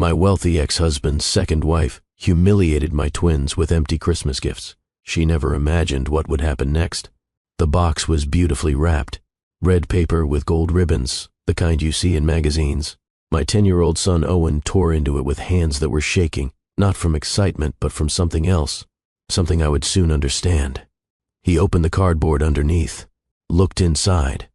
My wealthy ex-husband's second wife humiliated my twins with empty Christmas gifts. She never imagined what would happen next. The box was beautifully wrapped. Red paper with gold ribbons, the kind you see in magazines. My 10-year-old son Owen tore into it with hands that were shaking, not from excitement but from something else, something I would soon understand. He opened the cardboard underneath, looked inside.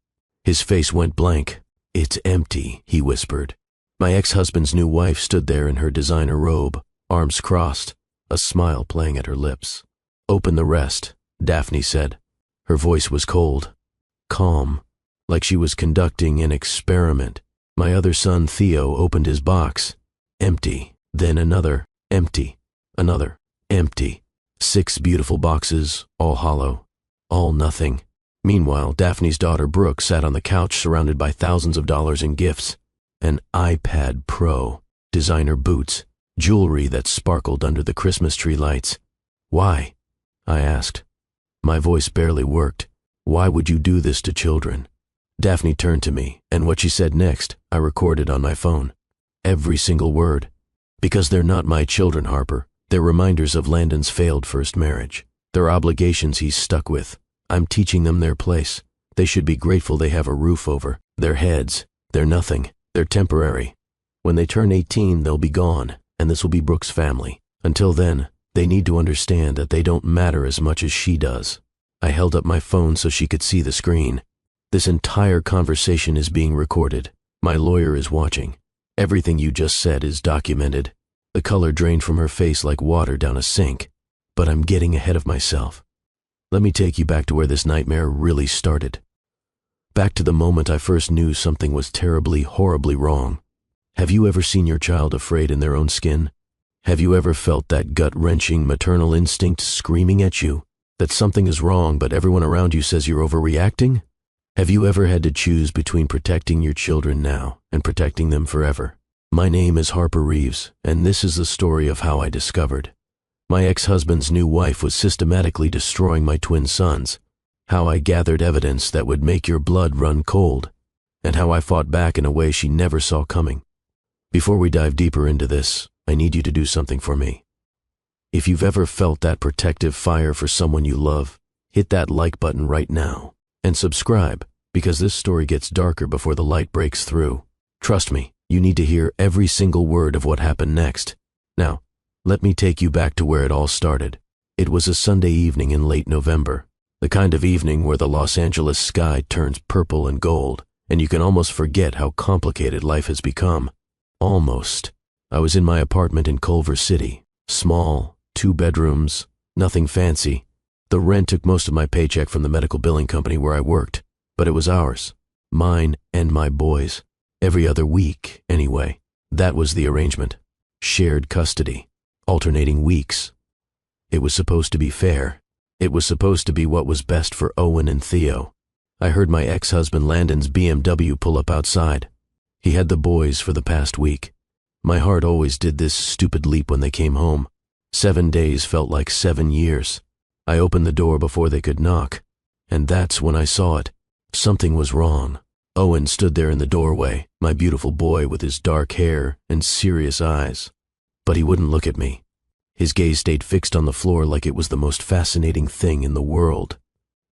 His face went blank. "It's empty," he whispered. My ex-husband's new wife stood there in her designer robe, arms crossed, a smile playing at her lips. "Open the rest," Daphne said. Her voice was cold, calm, like she was conducting an experiment. My other son Theo opened his box. Empty. Then another. Empty. Another. Empty. 6 beautiful boxes, all hollow. All nothing. Meanwhile, Daphne's daughter Brooke sat on the couch surrounded by thousands of dollars in gifts. An iPad Pro, designer boots, jewelry that sparkled under the Christmas tree lights. "Why?" I asked. My voice barely worked. "Why would you do this to children?" Daphne turned to me, and what she said next, I recorded on my phone. Every single word. "Because they're not my children, Harper. They're reminders of Landon's failed first marriage. They're obligations he's stuck with. I'm teaching them their place. They should be grateful they have a roof over their heads. They're nothing. They're temporary. When they turn 18, they'll be gone, and this will be Brooke's family. Until then, they need to understand that they don't matter as much as she does." I held up my phone so she could see the screen. "This entire conversation is being recorded. My lawyer is watching. Everything you just said is documented." The color drained from her face like water down a sink. "But I'm getting ahead of myself. Let me take you back to where this nightmare really started. Back to the moment I first knew something was terribly, horribly wrong. Have you ever seen your child afraid in their own skin? Have you ever felt that gut-wrenching maternal instinct screaming at you that something is wrong but everyone around you says you're overreacting? Have you ever had to choose between protecting your children now and protecting them forever? My name is Harper Reeves, and this is the story of how I discovered. My ex-husband's new wife was systematically destroying my twin sons, how I gathered evidence that would make your blood run cold, and how I fought back in a way she never saw coming. Before we dive deeper into this, I need you to do something for me. If you've ever felt that protective fire for someone you love, hit that like button right now, and subscribe, because this story gets darker before the light breaks through. Trust me, you need to hear every single word of what happened next. Now, let me take you back to where it all started. It was a Sunday evening in late November, the kind of evening where the Los Angeles sky turns purple and gold, and you can almost forget how complicated life has become. Almost. I was in my apartment in Culver City. Small, 2 bedrooms, nothing fancy. The rent took most of my paycheck from the medical billing company where I worked, but it was ours. Mine and my boys'. Every other week, anyway. That was the arrangement. Shared custody. Alternating weeks. It was supposed to be fair. It was supposed to be what was best for Owen and Theo. I heard my ex-husband Landon's BMW pull up outside. He had the boys for the past week. My heart always did this stupid leap when they came home. 7 days felt like 7 years. I opened the door before they could knock, and that's when I saw it. Something was wrong. Owen stood there in the doorway, my beautiful boy with his dark hair and serious eyes. But he wouldn't look at me. His gaze stayed fixed on the floor like it was the most fascinating thing in the world.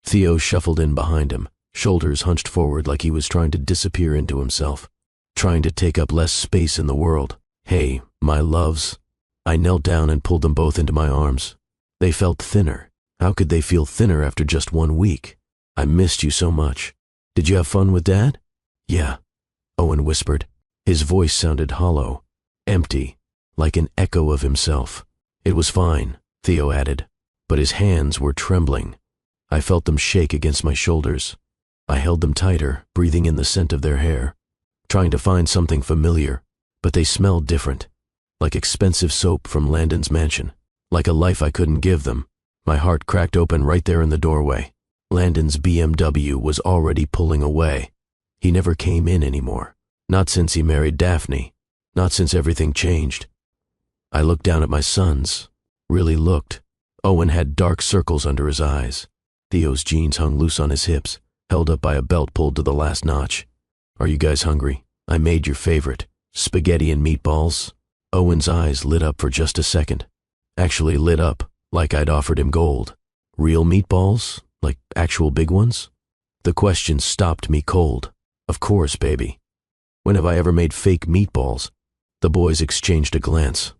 Theo shuffled in behind him, shoulders hunched forward like he was trying to disappear into himself, trying to take up less space in the world. "Hey, my loves." I knelt down and pulled them both into my arms. They felt thinner. How could they feel thinner after just 1 week? "I missed you so much. Did you have fun with Dad?" "Yeah," Owen whispered. His voice sounded hollow, empty, like an echo of himself. "It was fine," Theo added, but his hands were trembling. I felt them shake against my shoulders. I held them tighter, breathing in the scent of their hair, trying to find something familiar, but they smelled different, like expensive soap from Landon's mansion, like a life I couldn't give them. My heart cracked open right there in the doorway. Landon's BMW was already pulling away. He never came in anymore. Not since he married Daphne. Not since everything changed. I looked down at my sons. Really looked. Owen had dark circles under his eyes. Theo's jeans hung loose on his hips, held up by a belt pulled to the last notch. "Are you guys hungry? I made your favorite. Spaghetti and meatballs." Owen's eyes lit up for just a second. Actually lit up, like I'd offered him gold. Real meatballs? Like actual big ones? The question stopped me cold. Of course, baby. When have I ever made fake meatballs? The boys exchanged a glance.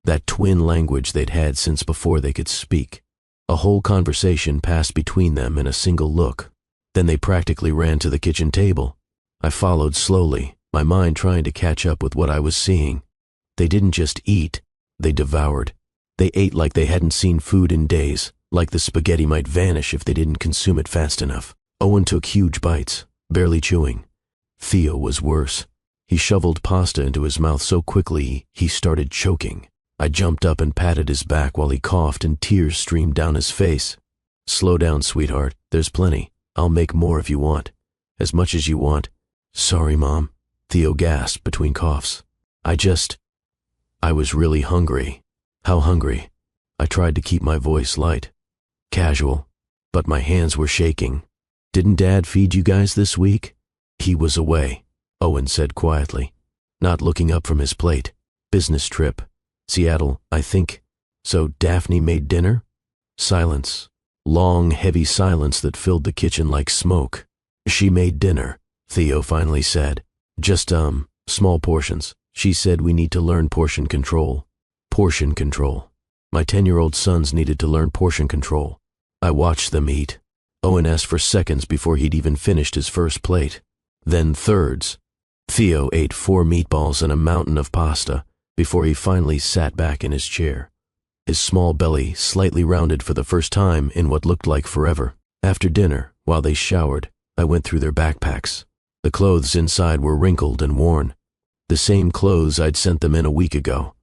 That twin language they'd had since before they could speak. A whole conversation passed between them in a single look. Then they practically ran to the kitchen table. I followed slowly, my mind trying to catch up with what I was seeing. They didn't just eat, they devoured. They ate like they hadn't seen food in days, like the spaghetti might vanish if they didn't consume it fast enough. Owen took huge bites, barely chewing. Theo was worse. He shoveled pasta into his mouth so quickly he started choking. I jumped up and patted his back while he coughed and tears streamed down his face. Slow down, sweetheart. There's plenty. I'll make more if you want. As much as you want. Sorry, Mom. Theo gasped between coughs. I was really hungry. How hungry? I tried to keep my voice light. Casual. But my hands were shaking. Didn't Dad feed you guys this week? He was away, Owen said quietly, not looking up from his plate. Business trip. Seattle, I think. So Daphne made dinner? Silence. Long, heavy silence that filled the kitchen like smoke. She made dinner, Theo finally said. Just, small portions. She said we need to learn portion control. Portion control. My 10-year-old sons needed to learn portion control. I watched them eat. Owen asked for seconds before he'd even finished his first plate. Then thirds. Theo ate 4 meatballs and a mountain of pasta before he finally sat back in his chair. His small belly slightly rounded for the first time in what looked like forever. After dinner, while they showered, I went through their backpacks. The clothes inside were wrinkled and worn. The same clothes I'd sent them in a week ago.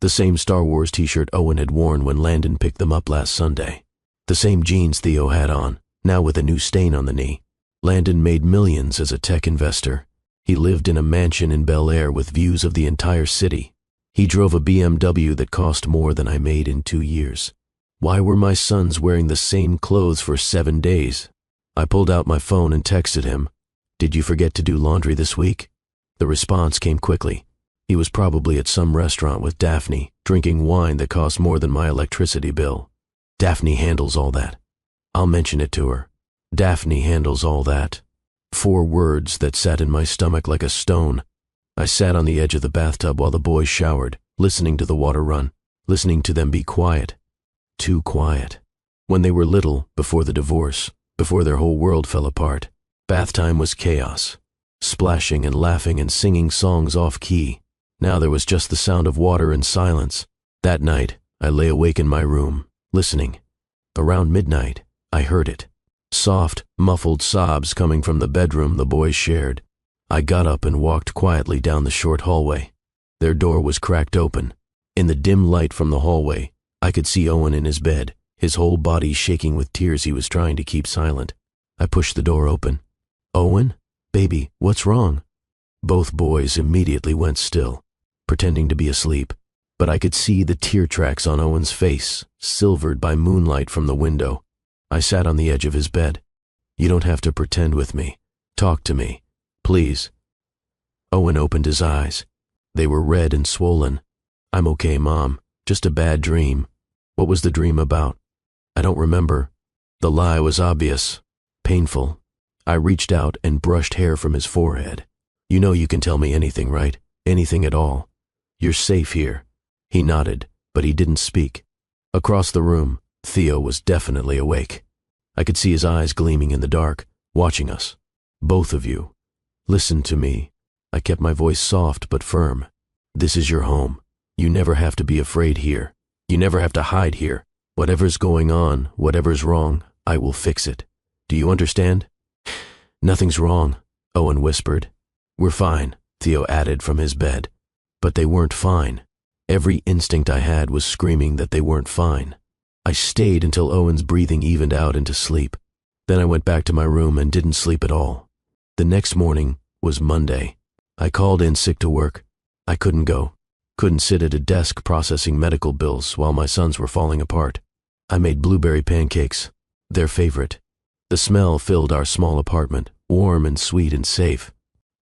The same Star Wars t-shirt Owen had worn when Landon picked them up last Sunday. The same jeans Theo had on, now with a new stain on the knee. Landon made millions as a tech investor. He lived in a mansion in Bel Air with views of the entire city. He drove a BMW that cost more than I made in 2 years. Why were my sons wearing the same clothes for 7 days? I pulled out my phone and texted him. Did you forget to do laundry this week? The response came quickly. He was probably at some restaurant with Daphne, drinking wine that cost more than my electricity bill. Daphne handles all that. I'll mention it to her. Daphne handles all that. 4 words that sat in my stomach like a stone. I sat on the edge of the bathtub while the boys showered, listening to the water run, listening to them be quiet. Too quiet. When they were little, before the divorce, before their whole world fell apart, bath time was chaos. Splashing and laughing and singing songs off-key. Now there was just the sound of water and silence. That night, I lay awake in my room, listening. Around midnight, I heard it. Soft, muffled sobs coming from the bedroom the boys shared. I got up and walked quietly down the short hallway. Their door was cracked open. In the dim light from the hallway, I could see Owen in his bed, his whole body shaking with tears he was trying to keep silent. I pushed the door open. Owen? Baby, what's wrong? Both boys immediately went still, pretending to be asleep, but I could see the tear tracks on Owen's face, silvered by moonlight from the window. I sat on the edge of his bed. You don't have to pretend with me. Talk to me, please. Owen opened his eyes. They were red and swollen. I'm okay, Mom. Just a bad dream. What was the dream about? I don't remember. The lie was obvious. Painful. I reached out and brushed hair from his forehead. You know you can tell me anything, right? Anything at all. You're safe here. He nodded, but he didn't speak. Across the room, Theo was definitely awake. I could see his eyes gleaming in the dark, watching us. Both of you. Listen to me. I kept my voice soft but firm. This is your home. You never have to be afraid here. You never have to hide here. Whatever's going on, whatever's wrong, I will fix it. Do you understand? Nothing's wrong, Owen whispered. We're fine, Theo added from his bed. But they weren't fine. Every instinct I had was screaming that they weren't fine. I stayed until Owen's breathing evened out into sleep. Then I went back to my room and didn't sleep at all. The next morning was Monday. I called in sick to work. I couldn't go. Couldn't sit at a desk processing medical bills while my sons were falling apart. I made blueberry pancakes, their favorite. The smell filled our small apartment, warm and sweet and safe.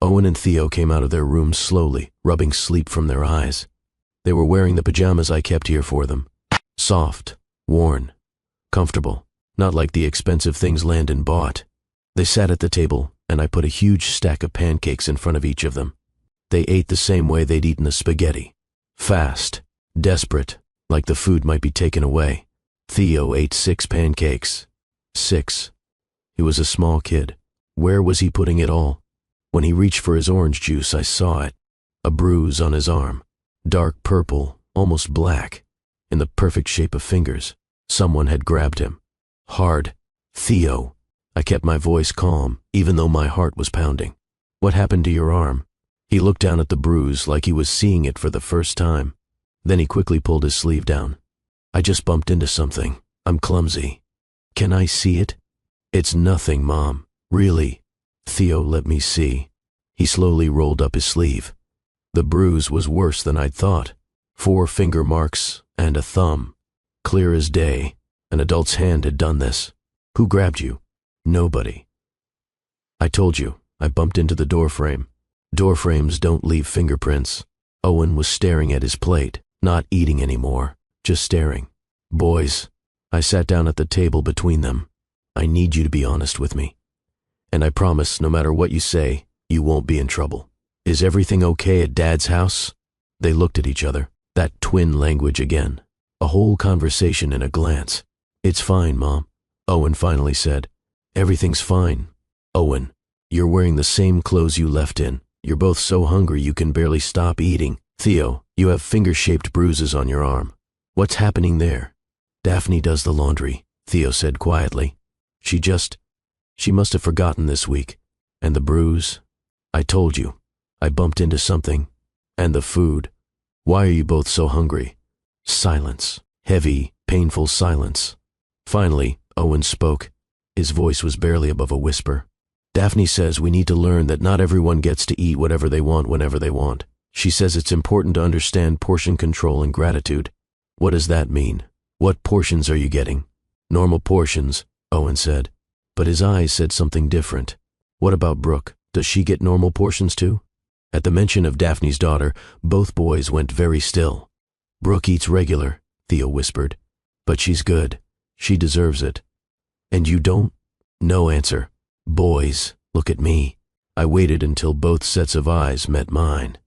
Owen and Theo came out of their rooms slowly, rubbing sleep from their eyes. They were wearing the pajamas I kept here for them. Soft, worn, comfortable, not like the expensive things Landon bought. They sat at the table, and I put a huge stack of pancakes in front of each of them. They ate the same way they'd eaten the spaghetti. Fast, desperate, like the food might be taken away. Theo ate 6 pancakes. 6. He was a small kid. Where was he putting it all? When he reached for his orange juice, I saw it. A bruise on his arm. Dark purple, almost black. In the perfect shape of fingers. Someone had grabbed him. Hard. Theo. I kept my voice calm, even though my heart was pounding. What happened to your arm? He looked down at the bruise like he was seeing it for the first time. Then he quickly pulled his sleeve down. I just bumped into something. I'm clumsy. Can I see it? It's nothing, Mom. Really. Theo let me see. He slowly rolled up his sleeve. The bruise was worse than I'd thought. 4 finger marks and a thumb. Clear as day. An adult's hand had done this. Who grabbed you? Nobody. I told you, I bumped into the doorframe. Doorframes don't leave fingerprints. Owen was staring at his plate, not eating anymore, just staring. Boys, I sat down at the table between them. I need you to be honest with me. And I promise, no matter what you say, you won't be in trouble. Is everything okay at Dad's house? They looked at each other, that twin language again. A whole conversation in a glance. It's fine, Mom, Owen finally said. Everything's fine. Owen, you're wearing the same clothes you left in. You're both so hungry you can barely stop eating. Theo, you have finger-shaped bruises on your arm. What's happening there? Daphne does the laundry, Theo said quietly. She must have forgotten this week. And the bruise? I told you. I bumped into something. And the food. Why are you both so hungry? Silence. Heavy, painful silence. Finally, Owen spoke. His voice was barely above a whisper. Daphne says we need to learn that not everyone gets to eat whatever they want whenever they want. She says it's important to understand portion control and gratitude. What does that mean? What portions are you getting? Normal portions, Owen said. But his eyes said something different. What about Brooke? Does she get normal portions too? At the mention of Daphne's daughter, both boys went very still. Brooke eats regular, Theo whispered. But she's good. She deserves it. And you don't? No answer. Boys, look at me. I waited until both sets of eyes met mine.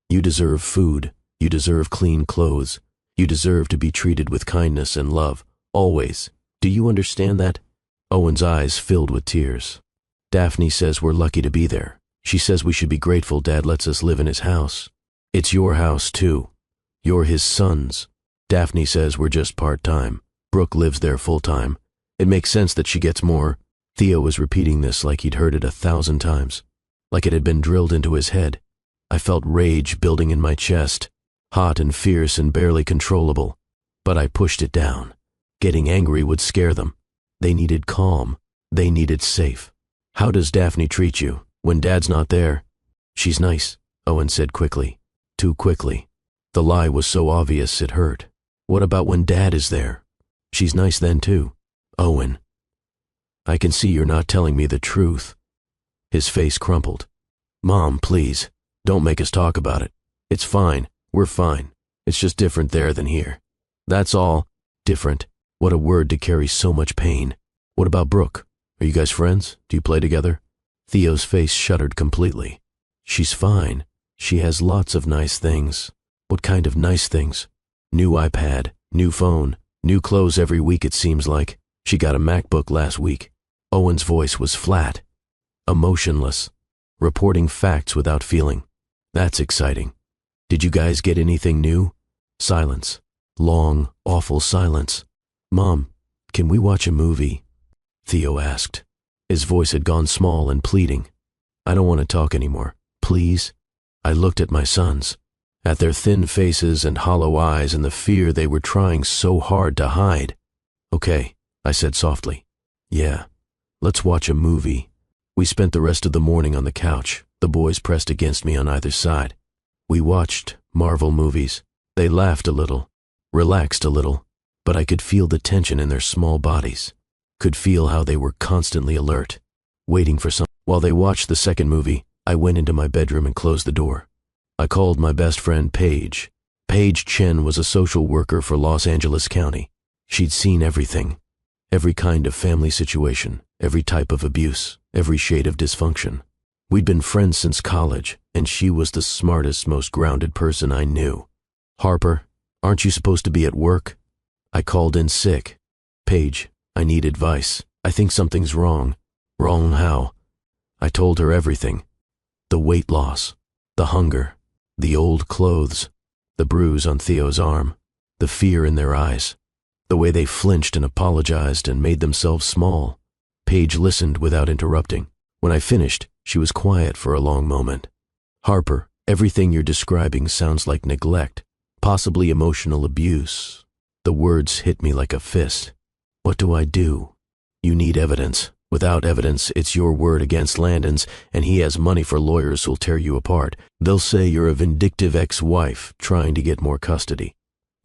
You deserve food. You deserve clean clothes. You deserve to be treated with kindness and love. Always. Do you understand that? Owen's eyes filled with tears. Daphne says we're lucky to be there. She says we should be grateful Dad lets us live in his house. It's your house, too. You're his sons. Daphne says we're just part-time. Brooke lives there full-time. It makes sense that she gets more. Theo was repeating this like he'd heard it 1,000 times. Like it had been drilled into his head. I felt rage building in my chest. Hot and fierce and barely controllable. But I pushed it down. Getting angry would scare them. They needed calm. They needed safe. How does Daphne treat you when Dad's not there? She's nice, Owen said quickly. Too quickly. The lie was so obvious it hurt. What about when Dad is there? She's nice then too. Owen. I can see you're not telling me the truth. His face crumpled. Mom, please, don't make us talk about it. It's fine. We're fine. It's just different there than here. That's all. Different. What a word to carry so much pain. What about Brooke? Are you guys friends? Do you play together? Theo's face shuddered completely. She's fine. She has lots of nice things. What kind of nice things? New iPad, new phone, new clothes every week it seems like. She got a MacBook last week. Owen's voice was flat, emotionless, reporting facts without feeling. That's exciting. Did you guys get anything new? Silence. Long, awful silence. Mom, can we watch a movie? Theo asked. His voice had gone small and pleading. I don't want to talk anymore. Please? I looked at my sons, at their thin faces and hollow eyes and the fear they were trying so hard to hide. Okay, I said softly. Yeah, let's watch a movie. We spent the rest of the morning on the couch, the boys pressed against me on either side. We watched Marvel movies. They laughed a little, relaxed a little, but I could feel the tension in their small bodies, could feel how they were constantly alert, waiting for something. While they watched the second movie, I went into my bedroom and closed the door. I called my best friend Paige. Paige Chen was a social worker for Los Angeles County. She'd seen everything. Every kind of family situation, every type of abuse, every shade of dysfunction. We'd been friends since college, and she was the smartest, most grounded person I knew. "Harper, aren't you supposed to be at work?" I called in sick. "Paige, I need advice. I think something's wrong." "Wrong how?" I told her everything. The weight loss, the hunger, the old clothes, the bruise on Theo's arm, the fear in their eyes, the way they flinched and apologized and made themselves small. Paige listened without interrupting. When I finished, she was quiet for a long moment. "Harper, everything you're describing sounds like neglect, possibly emotional abuse." The words hit me like a fist. "What do I do?" "You need evidence. Without evidence, it's your word against Landon's, and he has money for lawyers who'll tear you apart. They'll say you're a vindictive ex-wife trying to get more custody.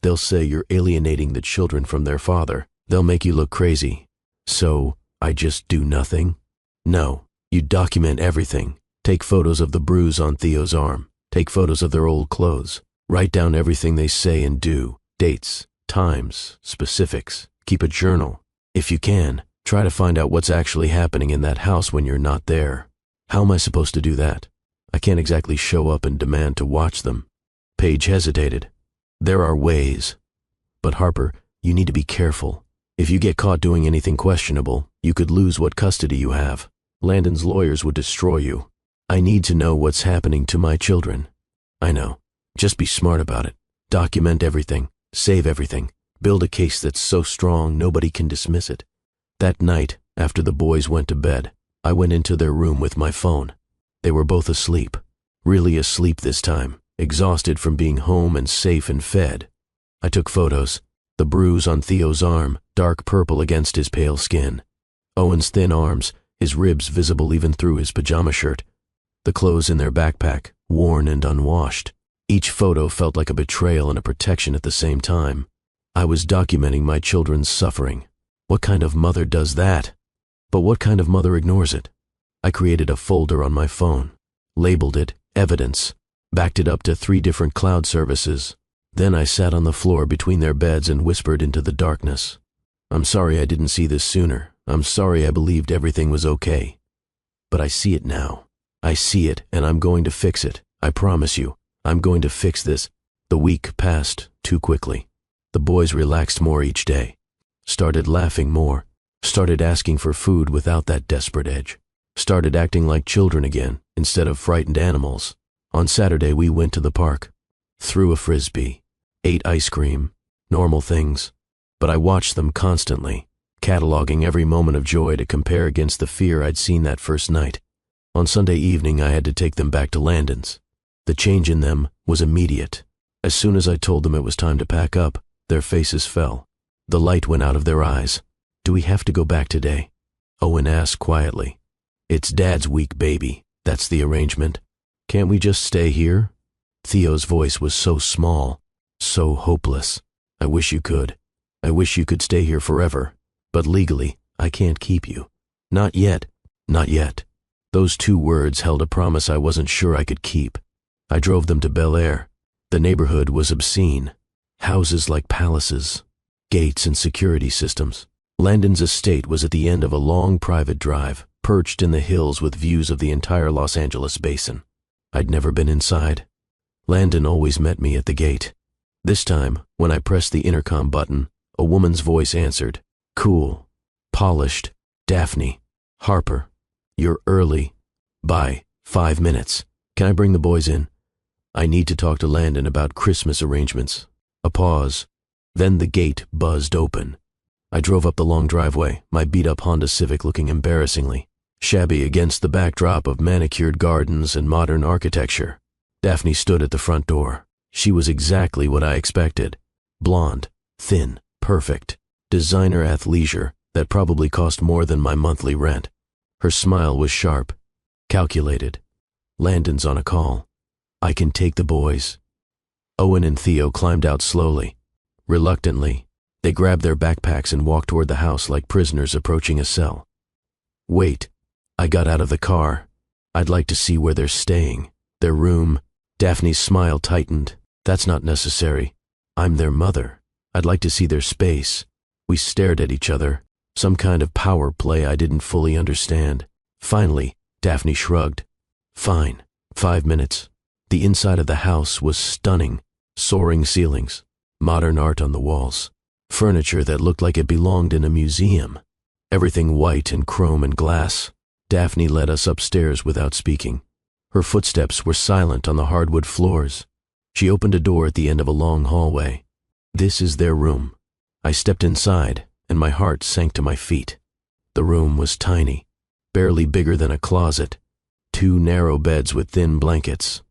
They'll say you're alienating the children from their father. They'll make you look crazy. So, I just do nothing?" "No. You document everything. Take photos of the bruise on Theo's arm. Take photos of their old clothes. Write down everything they say and do. Dates, times, specifics. Keep a journal. If you can, try to find out what's actually happening in that house when you're not there." "How am I supposed to do that? I can't exactly show up and demand to watch them." Paige hesitated. "There are ways. But Harper, you need to be careful. If you get caught doing anything questionable, you could lose what custody you have. Landon's lawyers would destroy you. I need to know what's happening to my children." "I know. Just be smart about it. Document everything. Save everything. Build a case that's so strong nobody can dismiss it." That night, after the boys went to bed, I went into their room with my phone. They were both asleep. Really asleep this time, exhausted from being home and safe and fed. I took photos. The bruise on Theo's arm, dark purple against his pale skin. Owen's thin arms, his ribs visible even through his pajama shirt. The clothes in their backpack, worn and unwashed. Each photo felt like a betrayal and a protection at the same time. I was documenting my children's suffering. What kind of mother does that? But what kind of mother ignores it? I created a folder on my phone, labeled it Evidence, backed it up to 3 different cloud services. Then I sat on the floor between their beds and whispered into the darkness. "I'm sorry I didn't see this sooner. I'm sorry I believed everything was okay. But I see it now. I see it, and I'm going to fix it. I promise you, I'm going to fix this." The week passed too quickly. The boys relaxed more each day, started laughing more, started asking for food without that desperate edge, started acting like children again instead of frightened animals. On Saturday, we went to the park, threw a frisbee, ate ice cream, normal things. But I watched them constantly, cataloging every moment of joy to compare against the fear I'd seen that first night. On Sunday evening, I had to take them back to Landon's. The change in them was immediate. As soon as I told them it was time to pack up, their faces fell. The light went out of their eyes. "Do we have to go back today?" Owen asked quietly. "It's Dad's week, baby. That's the arrangement. Can't we just stay here?" Theo's voice was so small, so hopeless. "I wish you could. I wish you could stay here forever. But legally, I can't keep you." "Not yet." "Not yet." Those 2 words held a promise I wasn't sure I could keep. I drove them to Bel Air. The neighborhood was obscene. Houses like palaces, gates and security systems. Landon's estate was at the end of a long private drive, perched in the hills with views of the entire Los Angeles basin. I'd never been inside. Landon always met me at the gate. This time, when I pressed the intercom button, a woman's voice answered. Cool, polished, Daphne. "Harper, you're early. By 5 minutes. Can I bring the boys in? I need to talk to Landon about Christmas arrangements." A pause. Then the gate buzzed open. I drove up the long driveway, my beat-up Honda Civic looking embarrassingly shabby against the backdrop of manicured gardens and modern architecture. Daphne stood at the front door. She was exactly what I expected. Blonde, thin, perfect. Designer athleisure that probably cost more than my monthly rent. Her smile was sharp, calculated. "Landon's on a call. I can take the boys." Owen and Theo climbed out slowly. Reluctantly, they grabbed their backpacks and walked toward the house like prisoners approaching a cell. "Wait." I got out of the car. "I'd like to see where they're staying. Their room." Daphne's smile tightened. That's not necessary. I'm their mother. I'd like to see their space. We stared at each other, some kind of power play I didn't fully understand. Finally, Daphne shrugged. Fine, 5 minutes. The inside of the house was stunning. Soaring ceilings, modern art on the walls, furniture that looked like it belonged in a museum. Everything white and chrome and glass. Daphne led us upstairs without speaking. Her footsteps were silent on the hardwood floors. She opened a door at the end of a long hallway. This is their room. I stepped inside, and my heart sank to my feet. The room was tiny, barely bigger than a closet. 2 narrow beds with thin blankets.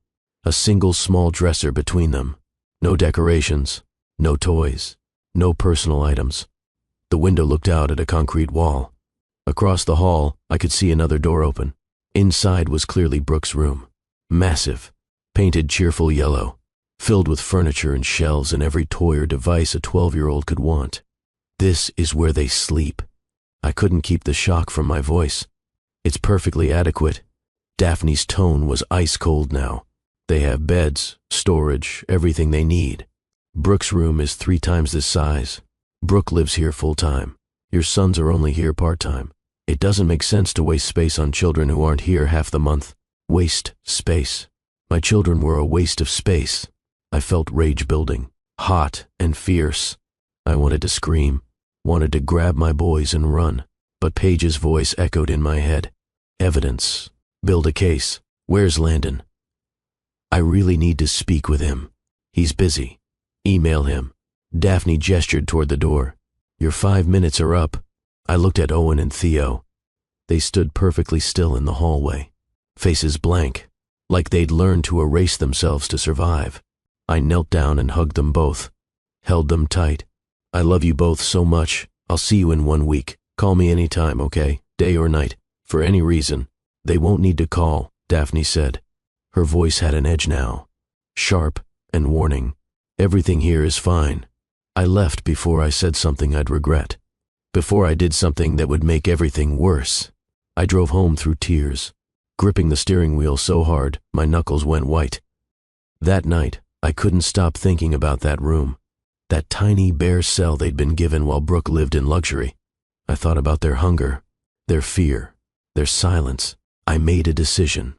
A single small dresser between them. No decorations, no toys, no personal items. The window looked out at a concrete wall. Across the hall, I could see another door open. Inside was clearly Brooke's room. Massive, painted cheerful yellow, filled with furniture and shelves and every toy or device a 12-year-old could want. This is where they sleep. I couldn't keep the shock from my voice. It's perfectly adequate. Daphne's tone was ice cold now. They have beds, storage, everything they need. Brooke's room is 3 times this size. Brooke lives here full-time. Your sons are only here part-time. It doesn't make sense to waste space on children who aren't here half the month. Waste space. My children were a waste of space. I felt rage building, hot and fierce. I wanted to scream, wanted to grab my boys and run, but Paige's voice echoed in my head. Evidence. Build a case. Where's Landon? I really need to speak with him. He's busy. Email him. Daphne gestured toward the door. Your 5 minutes are up. I looked at Owen and Theo. They stood perfectly still in the hallway, faces blank, like they'd learned to erase themselves to survive. I knelt down and hugged them both, held them tight. I love you both so much. I'll see you in 1 week. Call me anytime, okay? Day or night, for any reason. They won't need to call, Daphne said. Her voice had an edge now, sharp and warning. Everything here is fine. I left before I said something I'd regret, before I did something that would make everything worse. I drove home through tears, gripping the steering wheel so hard my knuckles went white. That night, I couldn't stop thinking about that room, that tiny bare cell they'd been given while Brooke lived in luxury. I thought about their hunger, their fear, their silence. I made a decision.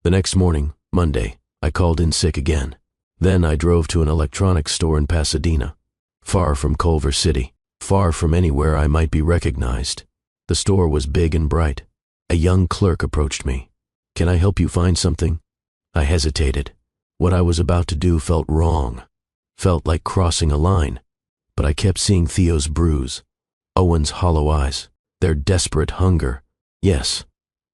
The next morning, Monday, I called in sick again. Then I drove to an electronics store in Pasadena, far from Culver City, far from anywhere I might be recognized. The store was big and bright. A young clerk approached me. Can I help you find something? I hesitated. What I was about to do felt wrong, felt like crossing a line, but I kept seeing Theo's bruise, Owen's hollow eyes, their desperate hunger. Yes,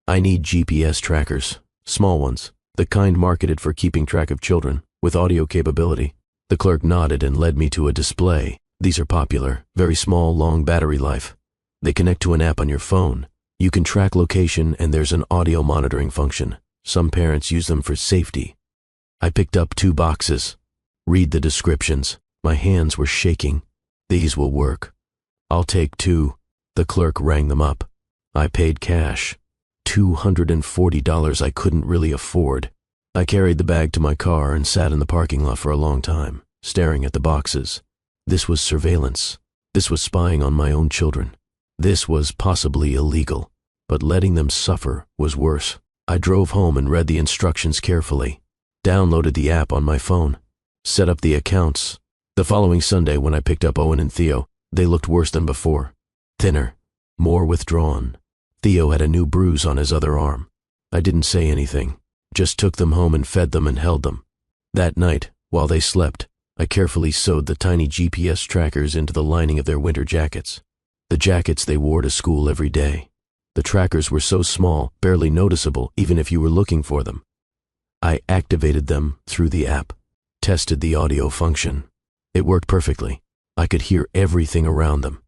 I need GPS trackers, small ones, the kind marketed for keeping track of children, with audio capability. The clerk nodded and led me to a display. These are popular, very small, long battery life. They connect to an app on your phone. You can track location and there's an audio monitoring function. Some parents use them for safety. I picked up 2 boxes. Read the descriptions. My hands were shaking. These will work. I'll take 2. The clerk rang them up. I paid cash. $240 I couldn't really afford. I carried the bag to my car and sat in the parking lot for a long time, staring at the boxes. This was surveillance. This was spying on my own children. This was possibly illegal, but letting them suffer was worse. I drove home and read the instructions carefully, downloaded the app on my phone, set up the accounts. The following Sunday when I picked up Owen and Theo, they looked worse than before. Thinner, more withdrawn. Theo had a new bruise on his other arm. I didn't say anything, just took them home and fed them and held them. That night, while they slept, I carefully sewed the tiny GPS trackers into the lining of their winter jackets, the jackets they wore to school every day. The trackers were so small, barely noticeable even if you were looking for them. I activated them through the app, tested the audio function. It worked perfectly. I could hear everything around them.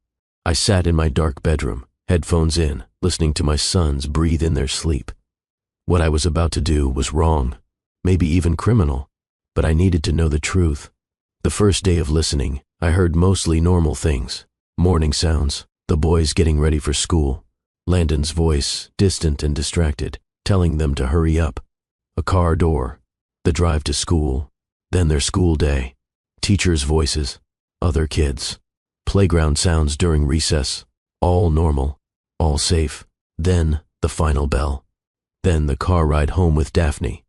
I sat in my dark bedroom, headphones in, listening to my sons breathe in their sleep. What I was about to do was wrong, maybe even criminal, but I needed to know the truth. The first day of listening, I heard mostly normal things. Morning sounds, the boys getting ready for school, Landon's voice, distant and distracted, telling them to hurry up, a car door, the drive to school, Then their school day. Teachers' voices. Other kids. Playground sounds during recess. All normal. All safe. Then the final bell. Then the car ride home with Daphne.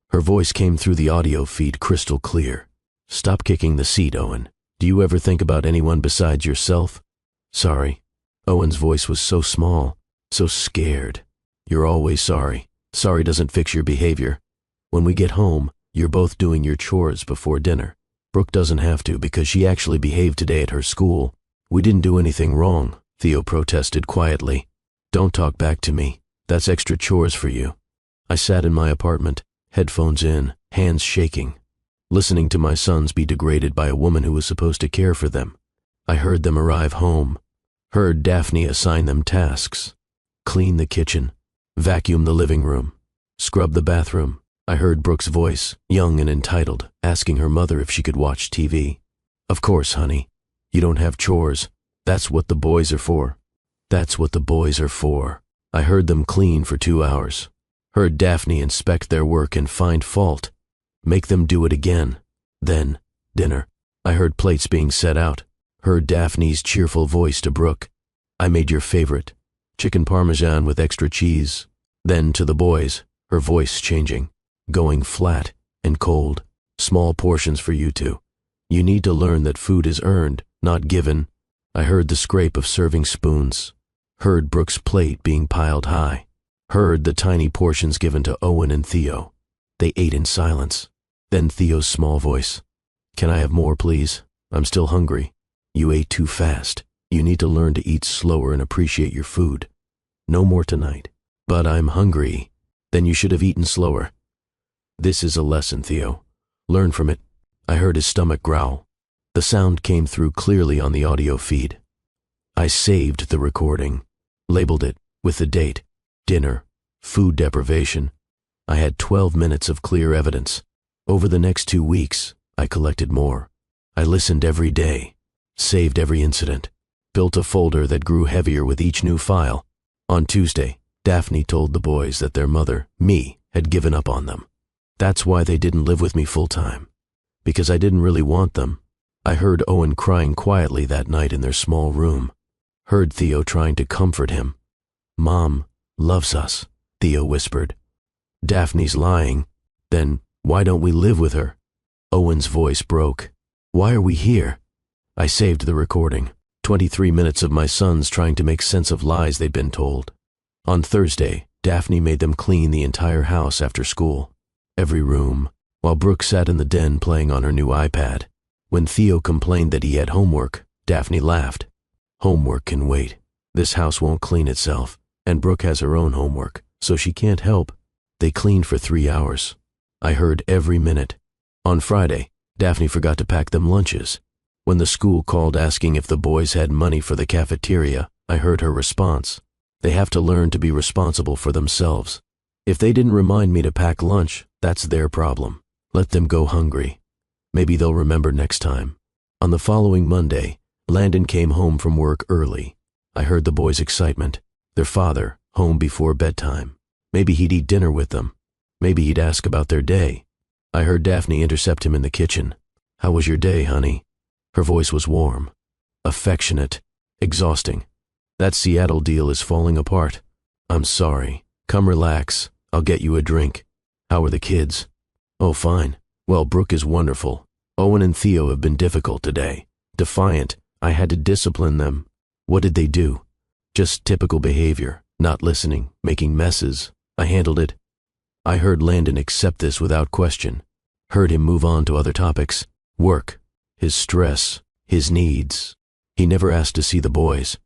Her voice came through the audio feed crystal clear. Stop kicking the seat, Owen. Do you ever think about anyone besides yourself? Sorry. Owen's voice was so small, so scared. You're always sorry. Sorry doesn't fix your behavior. When we get home, you're both doing your chores before dinner. Brooke doesn't have to because she actually behaved today at her school. We didn't do anything wrong, Theo protested quietly. Don't talk back to me. That's extra chores for you. I sat in my apartment, headphones in, hands shaking, listening to my sons be degraded by a woman who was supposed to care for them. I heard them arrive home, heard Daphne assign them tasks. Clean the kitchen, vacuum the living room, scrub the bathroom. I heard Brooke's voice, young and entitled, asking her mother if she could watch TV. Of course, honey. You don't have chores. That's what the boys are for. That's what the boys are for. I heard them clean for 2 hours. Heard Daphne inspect their work and find fault. Make them do it again. Then, dinner. I heard plates being set out. Heard Daphne's cheerful voice to Brooke. I made your favorite. Chicken parmesan with extra cheese. Then to the boys, her voice changing, going flat and cold. Small portions for you two. You need to learn that food is earned, not given. I heard the scrape of serving spoons. Heard Brooke's plate being piled high. Heard the tiny portions given to Owen and Theo. They ate in silence. Then Theo's small voice. Can I have more, please? I'm still hungry. You ate too fast. You need to learn to eat slower and appreciate your food. No more tonight. But I'm hungry. Then you should have eaten slower. This is a lesson, Theo. Learn from it. I heard his stomach growl. The sound came through clearly on the audio feed. I saved the recording, labeled it with the date, dinner, food deprivation. I had 12 minutes of clear evidence. Over the next 2 weeks, I collected more. I listened every day, saved every incident, built a folder that grew heavier with each new file. On Tuesday, Daphne told the boys that their mother, me, had given up on them. That's why they didn't live with me full-time. Because I didn't really want them. I heard Owen crying quietly that night in their small room. Heard Theo trying to comfort him. Mom loves us, Theo whispered. Daphne's lying. Then why don't we live with her? Owen's voice broke. Why are we here? I saved the recording. 23 minutes of my sons trying to make sense of lies they'd been told. On Thursday, Daphne made them clean the entire house after school. Every room, while Brooke sat in the den playing on her new iPad. When Theo complained that he had homework, Daphne laughed. Homework can wait. This house won't clean itself, and Brooke has her own homework, so she can't help. They cleaned for 3 hours. I heard every minute. On Friday, Daphne forgot to pack them lunches. When the school called asking if the boys had money for the cafeteria, I heard her response. They have to learn to be responsible for themselves. If they didn't remind me to pack lunch, that's their problem. Let them go hungry. Maybe they'll remember next time. On the following Monday, Landon came home from work early. I heard the boys' excitement. Their father, home before bedtime. Maybe he'd eat dinner with them. Maybe he'd ask about their day. I heard Daphne intercept him in the kitchen. How was your day, honey? Her voice was warm, affectionate, exhausting. That Seattle deal is falling apart. I'm sorry. Come relax. I'll get you a drink. How are the kids? Oh, fine. Well, Brooke is wonderful. Owen and Theo have been difficult today. Defiant. I had to discipline them. What did they do? Just typical behavior. Not listening, making messes. I handled it. I heard Landon accept this without question. Heard him move on to other topics. Work. His stress. His needs. He never asked to see the boys.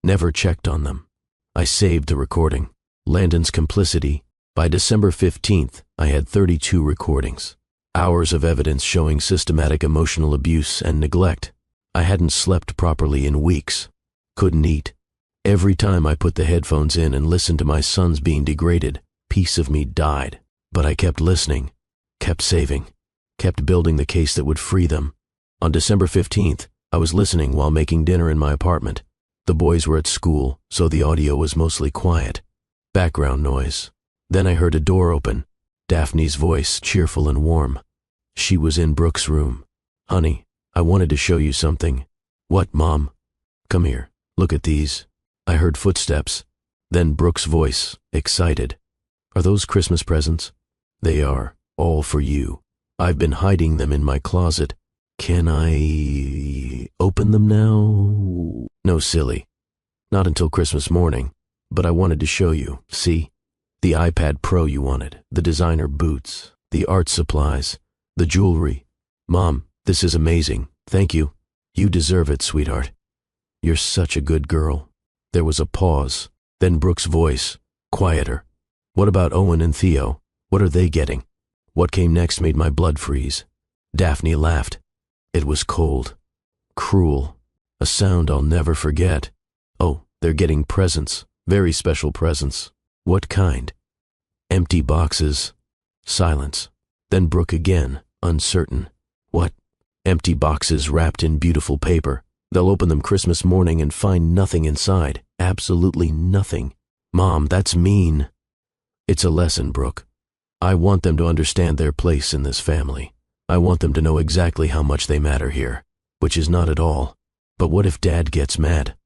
Never checked on them. I saved the recording. Landon's complicity. By December 15th, I had 32 recordings. Hours of evidence showing systematic emotional abuse and neglect. I hadn't slept properly in weeks. Couldn't eat. Every time I put the headphones in and listened to my sons being degraded, piece of me died. But I kept listening, kept saving, kept building the case that would free them. On December 15th, I was listening while making dinner in my apartment. The boys were at school, so the audio was mostly quiet. Background noise. Then I heard a door open. Daphne's voice, cheerful and warm. She was in Brooke's room. "Honey, I wanted to show you something." "What, Mom?" "Come here, look at these." I heard footsteps, then Brooke's voice, excited. "Are those Christmas presents?" "They are, all for you. I've been hiding them in my closet. Can I open them now?" "No, silly. Not until Christmas morning. But I wanted to show you. See? The iPad Pro you wanted, the designer boots, the art supplies, the jewelry. Mom, this is amazing. Thank you. You deserve it, sweetheart. You're such a good girl." There was a pause, then Brooke's voice, quieter. "What about Owen and Theo? What are they getting?" What came next made my blood freeze. Daphne laughed. It was cold, cruel, a sound I'll never forget. "Oh, they're getting presents, very special presents." "What kind?" "Empty boxes." Silence. Then Brooke again, uncertain. "What?" "Empty boxes wrapped in beautiful paper. They'll open them Christmas morning and find nothing inside. Absolutely nothing." "Mom, that's mean." "It's a lesson, Brooke. I want them to understand their place in this family. I want them to know exactly how much they matter here, which is not at all. But what if Dad gets mad?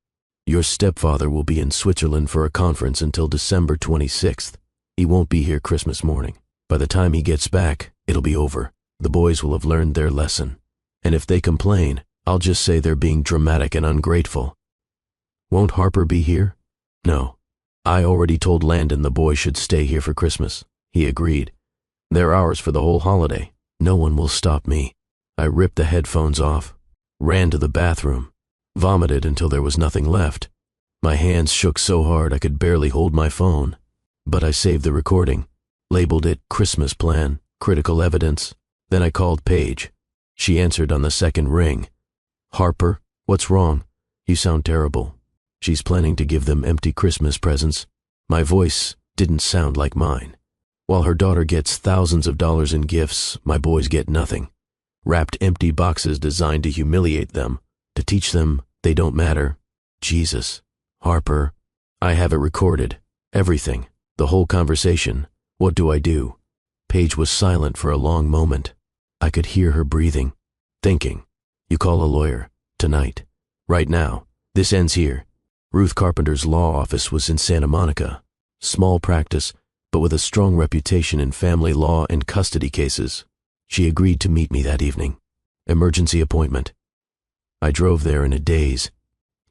Your stepfather will be in Switzerland for a conference until December 26th. He won't be here Christmas morning. By the time he gets back, it'll be over. The boys will have learned their lesson. And if they complain, I'll just say they're being dramatic and ungrateful." "Won't Harper be here?" "No. I already told Landon the boys should stay here for Christmas. He agreed. They're ours for the whole holiday. No one will stop me." I ripped the headphones off, ran to the bathroom, vomited until there was nothing left. My hands shook so hard I could barely hold my phone. But I saved the recording, labeled it Christmas Plan, Critical Evidence. Then I called Paige. She answered on the second ring. "Harper, what's wrong? You sound terrible." "She's planning to give them empty Christmas presents." My voice didn't sound like mine. "While her daughter gets thousands of dollars in gifts, my boys get nothing. Wrapped empty boxes designed to humiliate them, to teach them they don't matter." "Jesus. Harper, I have it recorded. Everything. The whole conversation. What do I do?" Paige was silent for a long moment. I could hear her breathing, thinking. "You call a lawyer. Tonight. Right now. This ends here." Ruth Carpenter's law office was in Santa Monica. Small practice, but with a strong reputation in family law and custody cases. She agreed to meet me that evening. Emergency appointment. I drove there in a daze.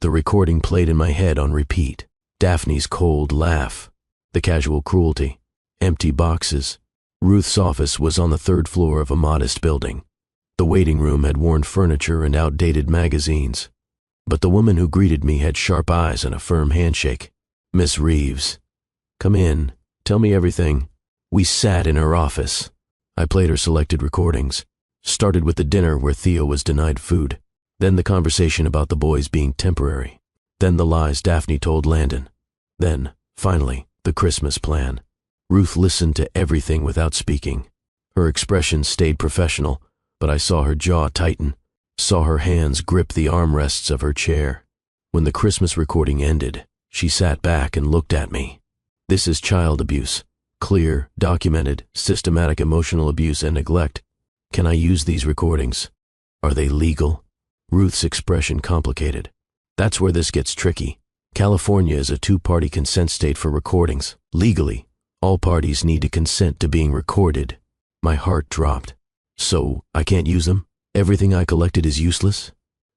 The recording played in my head on repeat. Daphne's cold laugh. The casual cruelty. Empty boxes. Ruth's office was on the third floor of a modest building. The waiting room had worn furniture and outdated magazines. But the woman who greeted me had sharp eyes and a firm handshake. "Miss Reeves. Come in. Tell me everything." We sat in her office. I played her selected recordings. Started with the dinner where Theo was denied food. Then the conversation about the boys being temporary. Then the lies Daphne told Landon. Then, finally, the Christmas plan. Ruth listened to everything without speaking. Her expression stayed professional, but I saw her jaw tighten, saw her hands grip the armrests of her chair. When the Christmas recording ended, she sat back and looked at me. "This is child abuse. Clear, documented, systematic emotional abuse and neglect. Can I use these recordings? Are they legal?" Ruth's expression complicated. "That's where this gets tricky. California is a two-party consent state for recordings. Legally, all parties need to consent to being recorded." My heart dropped. "So, I can't use them? Everything I collected is useless?"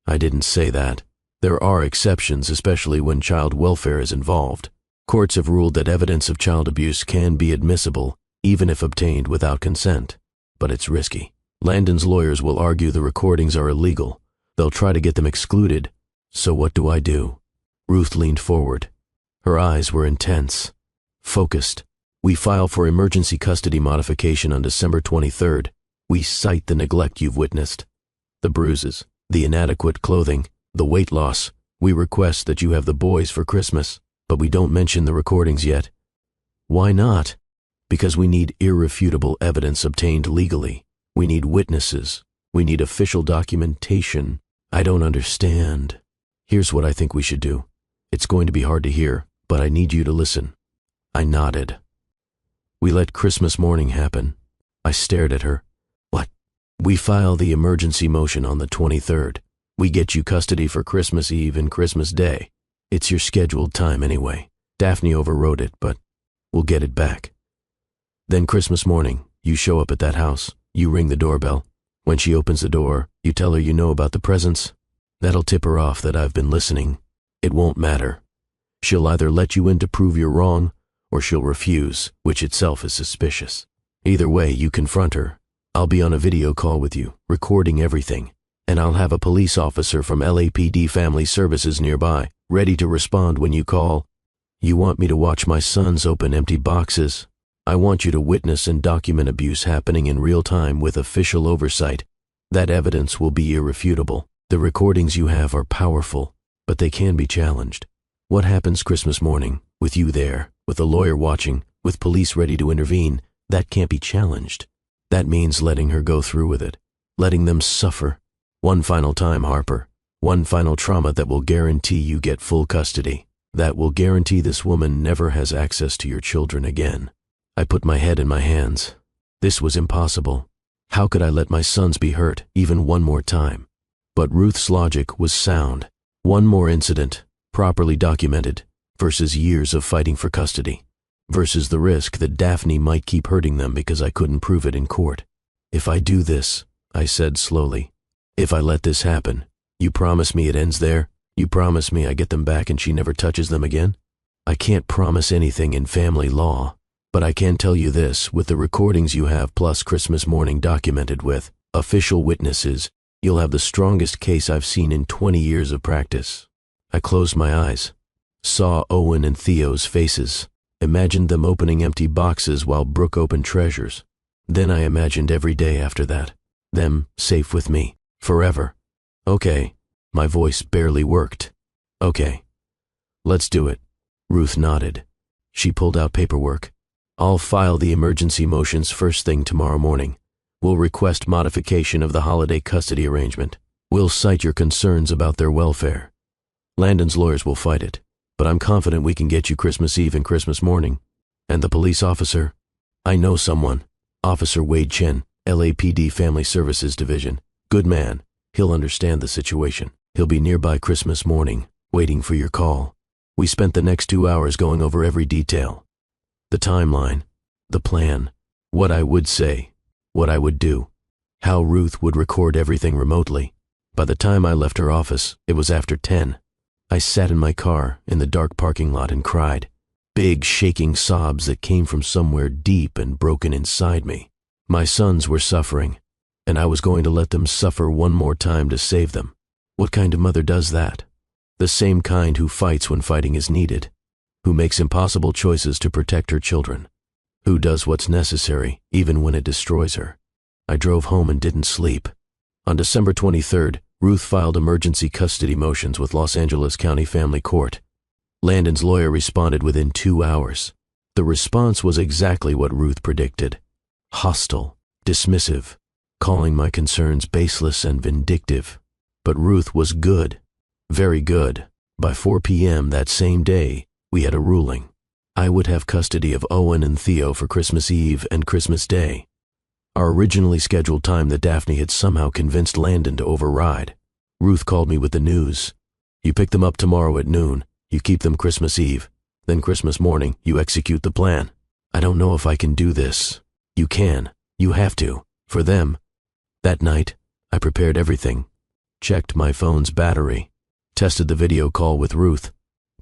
I didn't say that. There are exceptions, especially when child welfare is involved. Courts have ruled that evidence of child abuse can be admissible, even if obtained without consent. But it's risky. Landon's lawyers will argue the recordings are illegal. They'll try to get them excluded. So what do I do? Ruth leaned forward. Her eyes were intense, focused. "We file for emergency custody modification on December 23rd. We cite the neglect you've witnessed. The bruises, the inadequate clothing, the weight loss. We request that you have the boys for Christmas. But we don't mention the recordings yet." "Why not?" "Because we need irrefutable evidence obtained legally. We need witnesses. We need official documentation." "I don't understand." "Here's what I think we should do. It's going to be hard to hear, but I need you to listen." I nodded. "We let Christmas morning happen." I stared at her. "What? We file the emergency motion on the 23rd. We get you custody for Christmas Eve and Christmas Day. It's your scheduled time anyway. Daphne overrode it, but we'll get it back. Then Christmas morning, you show up at that house. You ring the doorbell. When she opens the door, you tell her you know about the presents. That'll tip her off that I've been listening. It won't matter. She'll either let you in to prove you're wrong, or she'll refuse, which itself is suspicious. Either way, you confront her. I'll be on a video call with you, recording everything, and I'll have a police officer from LAPD Family Services nearby, ready to respond when you call. You want me to watch my sons open empty boxes? I want you to witness and document abuse happening in real time with official oversight. That evidence will be irrefutable. The recordings you have are powerful, but they can be challenged. What happens Christmas morning, with you there, with a lawyer watching, with police ready to intervene, that can't be challenged. That means letting her go through with it, letting them suffer. One final time, Harper. One final trauma that will guarantee you get full custody. That will guarantee this woman never has access to your children again. I put my head in my hands. This was impossible. How could I let my sons be hurt even one more time? But Ruth's logic was sound. One more incident, properly documented, versus years of fighting for custody, versus the risk that Daphne might keep hurting them because I couldn't prove it in court. If I do this, I said slowly, if I let this happen, you promise me it ends there? You promise me I get them back and she never touches them again? I can't promise anything in family law, but I can tell you this, with the recordings you have plus Christmas morning documented with official witnesses, you'll have the strongest case I've seen in 20 years of practice. I closed my eyes, saw Owen and Theo's faces, imagined them opening empty boxes while Brooke opened treasures. Then I imagined every day after that, them safe with me, forever. Okay, my voice barely worked. Okay, let's do it. Ruth nodded. She pulled out paperwork. I'll file the emergency motions first thing tomorrow morning. We'll request modification of the holiday custody arrangement. We'll cite your concerns about their welfare. Landon's lawyers will fight it, but I'm confident we can get you Christmas Eve and Christmas morning. And the police officer? I know someone. Officer Wade Chen, LAPD Family Services Division. Good man. He'll understand the situation. He'll be nearby Christmas morning, waiting for your call. We spent the next 2 hours going over every detail. The timeline, the plan, what I would say, what I would do, how Ruth would record everything remotely. By the time I left her office, it was after 10. I sat in my car in the dark parking lot and cried. Big, shaking sobs that came from somewhere deep and broken inside me. My sons were suffering, and I was going to let them suffer one more time to save them. What kind of mother does that? The same kind who fights when fighting is needed, who makes impossible choices to protect her children, who does what's necessary even when it destroys her. I drove home and didn't sleep. On December 23rd, Ruth filed emergency custody motions with Los Angeles County Family Court. Landon's lawyer responded within 2 hours. The response was exactly what Ruth predicted. Hostile, dismissive, calling my concerns baseless and vindictive. But Ruth was good, very good. By 4 p.m. that same day, we had a ruling. I would have custody of Owen and Theo for Christmas Eve and Christmas Day. Our originally scheduled time that Daphne had somehow convinced Landon to override. Ruth called me with the news. You pick them up tomorrow at noon. You keep them Christmas Eve. Then Christmas morning, you execute the plan. I don't know if I can do this. You can. You have to. For them. That night, I prepared everything. Checked my phone's battery. Tested the video call with Ruth.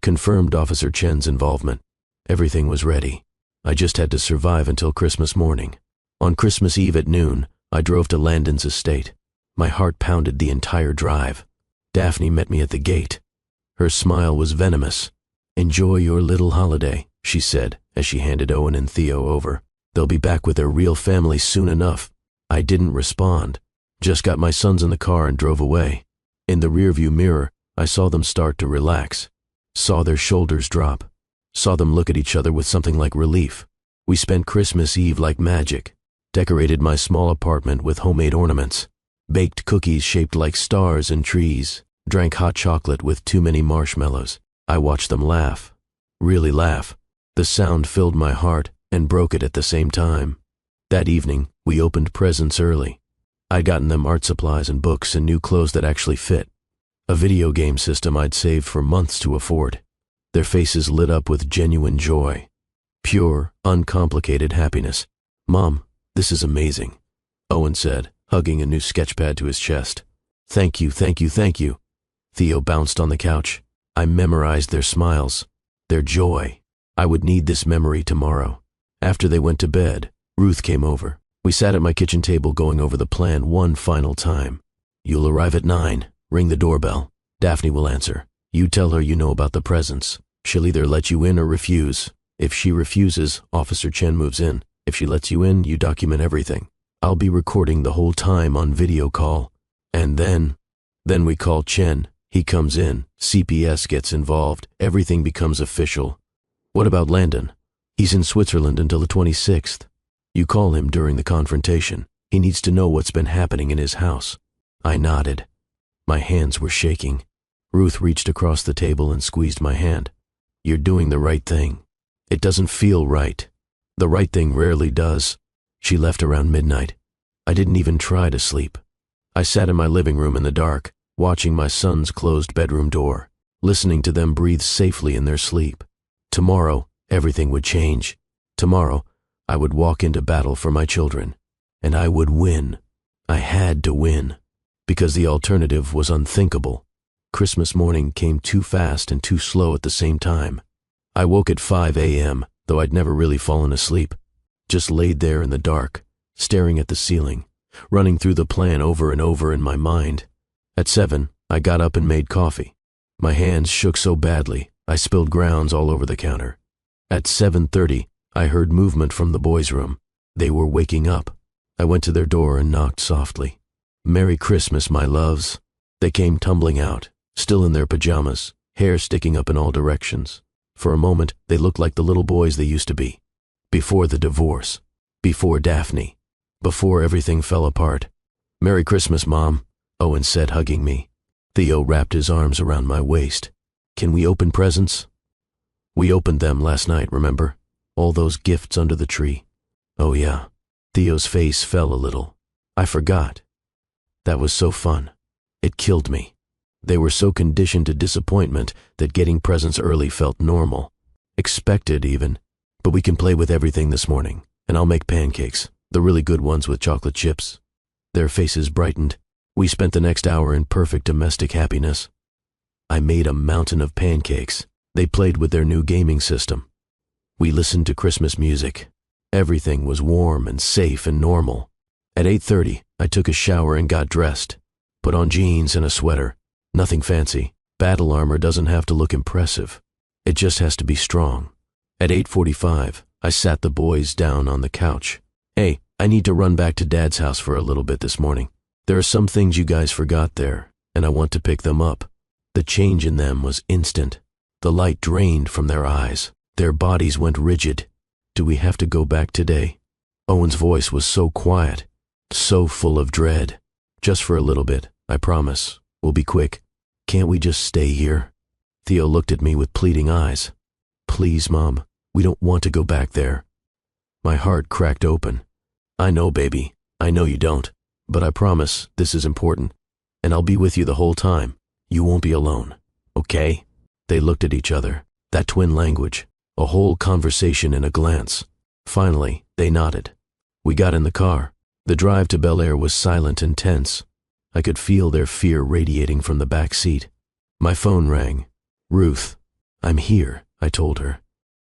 Confirmed Officer Chen's involvement. Everything was ready. I just had to survive until Christmas morning. On Christmas Eve at noon, I drove to Landon's estate. My heart pounded the entire drive. Daphne met me at the gate. Her smile was venomous. Enjoy your little holiday, she said as she handed Owen and Theo over. They'll be back with their real family soon enough. I didn't respond. Just got my sons in the car and drove away. In the rearview mirror, I saw them start to relax. Saw their shoulders drop. Saw them look at each other with something like relief. We spent Christmas Eve like magic. Decorated my small apartment with homemade ornaments. Baked cookies shaped like stars and trees. Drank hot chocolate with too many marshmallows. I watched them laugh. Really laugh. The sound filled my heart and broke it at the same time. That evening, we opened presents early. I'd gotten them art supplies and books and new clothes that actually fit. A video game system I'd saved for months to afford. Their faces lit up with genuine joy. Pure, uncomplicated happiness. "Mom, this is amazing," Owen said, hugging a new sketchpad to his chest. "Thank you, thank you, thank you." Theo bounced on the couch. I memorized their smiles, their joy. I would need this memory tomorrow. After they went to bed, Ruth came over. We sat at my kitchen table going over the plan one final time. "You'll arrive at 9. Ring the doorbell. Daphne will answer. You tell her you know about the presents. She'll either let you in or refuse. If she refuses, Officer Chen moves in. If she lets you in, you document everything. I'll be recording the whole time on video call. And then we call Chen. He comes in. CPS gets involved. Everything becomes official." "What about Landon?" "He's in Switzerland until the 26th. You call him during the confrontation. He needs to know what's been happening in his house." I nodded. My hands were shaking. Ruth reached across the table and squeezed my hand. "You're doing the right thing. It doesn't feel right. The right thing rarely does." She left around midnight. I didn't even try to sleep. I sat in my living room in the dark, watching my son's closed bedroom door, listening to them breathe safely in their sleep. Tomorrow, everything would change. Tomorrow, I would walk into battle for my children. And I would win. I had to win. Because the alternative was unthinkable. Christmas morning came too fast and too slow at the same time. I woke at 5 a.m., though I'd never really fallen asleep. Just laid there in the dark, staring at the ceiling, running through the plan over and over in my mind. At 7, I got up and made coffee. My hands shook so badly, I spilled grounds all over the counter. At 7:30, I heard movement from the boys' room. They were waking up. I went to their door and knocked softly. "Merry Christmas, my loves." They came tumbling out, still in their pajamas, hair sticking up in all directions. For a moment, they looked like the little boys they used to be. Before the divorce. Before Daphne. Before everything fell apart. "Merry Christmas, Mom," Owen said, hugging me. Theo wrapped his arms around my waist. "Can we open presents?" "We opened them last night, remember? All those gifts under the tree." "Oh yeah." Theo's face fell a little. "I forgot. That was so fun. It killed me." They were so conditioned to disappointment that getting presents early felt normal. Expected, even. "But we can play with everything this morning, and I'll make pancakes, the really good ones with chocolate chips." Their faces brightened. We spent the next hour in perfect domestic happiness. I made a mountain of pancakes. They played with their new gaming system. We listened to Christmas music. Everything was warm and safe and normal. At 8:30, I took a shower and got dressed. Put on jeans and a sweater. Nothing fancy. Battle armor doesn't have to look impressive. It just has to be strong. At 8:45, I sat the boys down on the couch. "Hey, I need to run back to Dad's house for a little bit this morning. There are some things you guys forgot there, and I want to pick them up." The change in them was instant. The light drained from their eyes. Their bodies went rigid. "Do we have to go back today?" Owen's voice was so quiet, so full of dread. "Just for a little bit, I promise. We'll be quick. Can't we just stay here?" Theo looked at me with pleading eyes. "Please, Mom, we don't want to go back there." My heart cracked open. "I know, baby. I know you don't. But I promise this is important. And I'll be with you the whole time. You won't be alone. Okay?" They looked at each other. That twin language. A whole conversation in a glance. Finally, they nodded. We got in the car. The drive to Bel Air was silent and tense. I could feel their fear radiating from the back seat. My phone rang. "Ruth." "I'm here," I told her.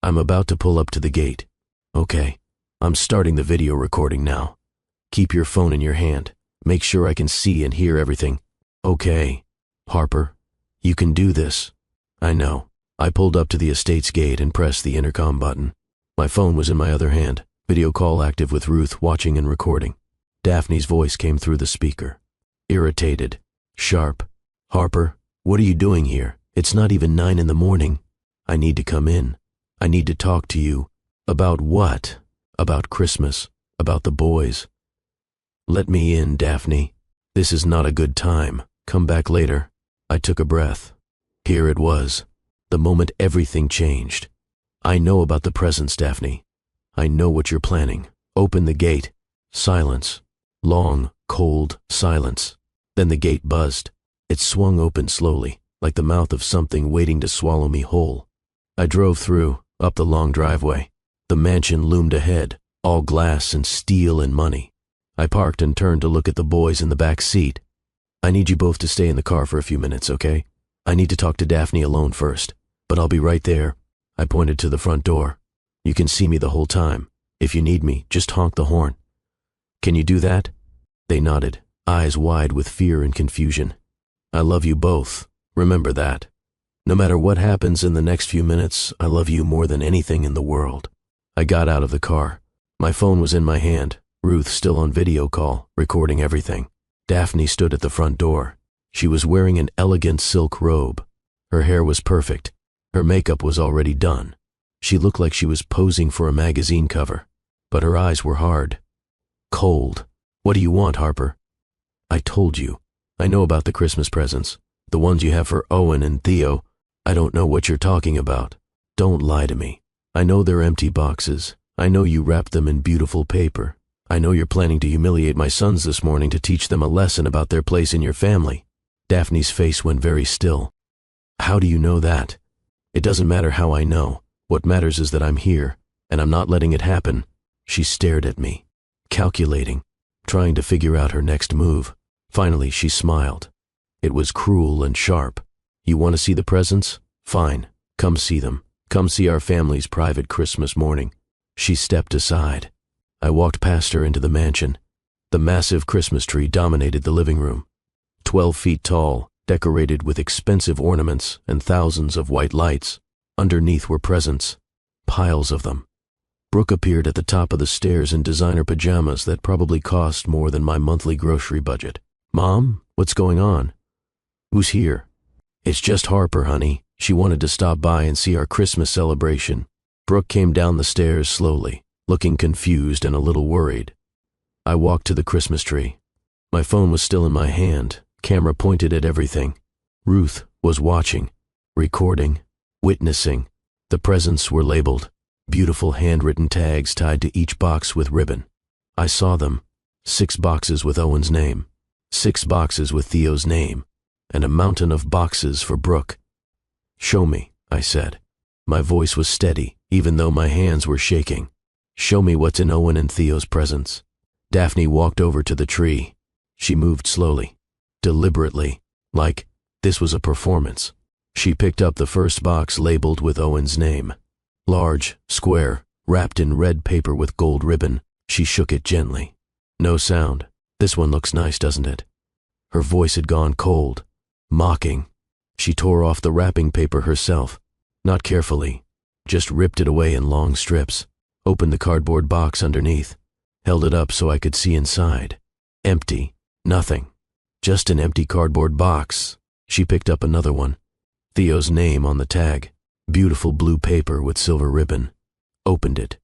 "I'm about to pull up to the gate." "Okay. I'm starting the video recording now. Keep your phone in your hand. Make sure I can see and hear everything." "Okay. Harper, you can do this." "I know." I pulled up to the estate's gate and pressed the intercom button. My phone was in my other hand, video call active with Ruth watching and recording. Daphne's voice came through the speaker. Irritated. Sharp. "Harper, what are you doing here? It's not even 9 in the morning. I need to come in. I need to talk to you." "About what?" "About Christmas. About the boys." "Let me in, Daphne. This is not a good time. Come back later." I took a breath. Here it was. The moment everything changed. "I know about the presents, Daphne. I know what you're planning. Open the gate." Silence. Long, cold silence. Then the gate buzzed. It swung open slowly, like the mouth of something waiting to swallow me whole. I drove through, up the long driveway. The mansion loomed ahead, all glass and steel and money. I parked and turned to look at the boys in the back seat. I need you both to stay in the car for a few minutes, okay? I need to talk to Daphne alone first, but I'll be right there. I pointed to the front door. You can see me the whole time. If you need me, just honk the horn. Can you do that? They nodded, eyes wide with fear and confusion. I love you both. Remember that. No matter what happens in the next few minutes, I love you more than anything in the world. I got out of the car. My phone was in my hand, Ruth still on video call, recording everything. Daphne stood at the front door. She was wearing an elegant silk robe. Her hair was perfect. Her makeup was already done. She looked like she was posing for a magazine cover, but her eyes were hard. Cold. What do you want, Harper? I told you. I know about the Christmas presents, the ones you have for Owen and Theo. I don't know what you're talking about. Don't lie to me. I know they're empty boxes. I know you wrapped them in beautiful paper. I know you're planning to humiliate my sons this morning to teach them a lesson about their place in your family. Daphne's face went very still. How do you know that? It doesn't matter how I know. What matters is that I'm here, and I'm not letting it happen. She stared at me, calculating, trying to figure out her next move. Finally, she smiled. It was cruel and sharp. You want to see the presents? Fine. Come see them. Come see our family's private Christmas morning. She stepped aside. I walked past her into the mansion. The massive Christmas tree dominated the living room. 12 feet tall, decorated with expensive ornaments and thousands of white lights. Underneath were presents, piles of them. Brooke appeared at the top of the stairs in designer pajamas that probably cost more than my monthly grocery budget. Mom, what's going on? Who's here? It's just Harper, honey. She wanted to stop by and see our Christmas celebration. Brooke came down the stairs slowly, looking confused and a little worried. I walked to the Christmas tree. My phone was still in my hand, camera pointed at everything. Ruth was watching, recording, witnessing. The presents were labeled, beautiful handwritten tags tied to each box with ribbon. I saw them, 6 boxes with Owen's name, 6 boxes with Theo's name, and a mountain of boxes for Brooke. Show me, I said. My voice was steady, even though my hands were shaking. Show me what's in Owen and Theo's presents. Daphne walked over to the tree. She moved slowly, deliberately, like this was a performance. She picked up the first box labeled with Owen's name. Large, square, wrapped in red paper with gold ribbon. She shook it gently. No sound. This one looks nice, doesn't it? Her voice had gone cold, mocking. She tore off the wrapping paper herself, not carefully, just ripped it away in long strips, opened the cardboard box underneath, held it up so I could see inside. Empty. Nothing. Just an empty cardboard box. She picked up another one. Theo's name on the tag. Beautiful blue paper with silver ribbon. Opened it.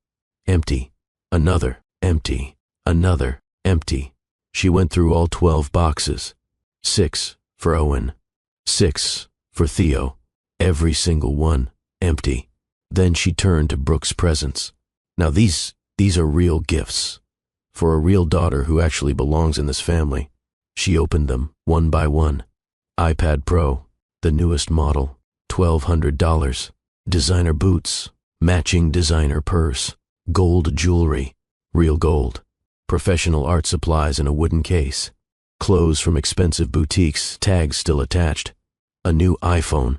Empty. Another. Empty. Another. Empty. She went through all 12 boxes. 6 for Owen. 6 for Theo. Every single one. Empty. Then she turned to Brooke's presents. Now these are real gifts. For a real daughter who actually belongs in this family. She opened them, one by one. iPad Pro, the newest model, $1,200. Designer boots, matching designer purse, gold jewelry, real gold. Professional art supplies in a wooden case. Clothes from expensive boutiques, tags still attached. A new iPhone,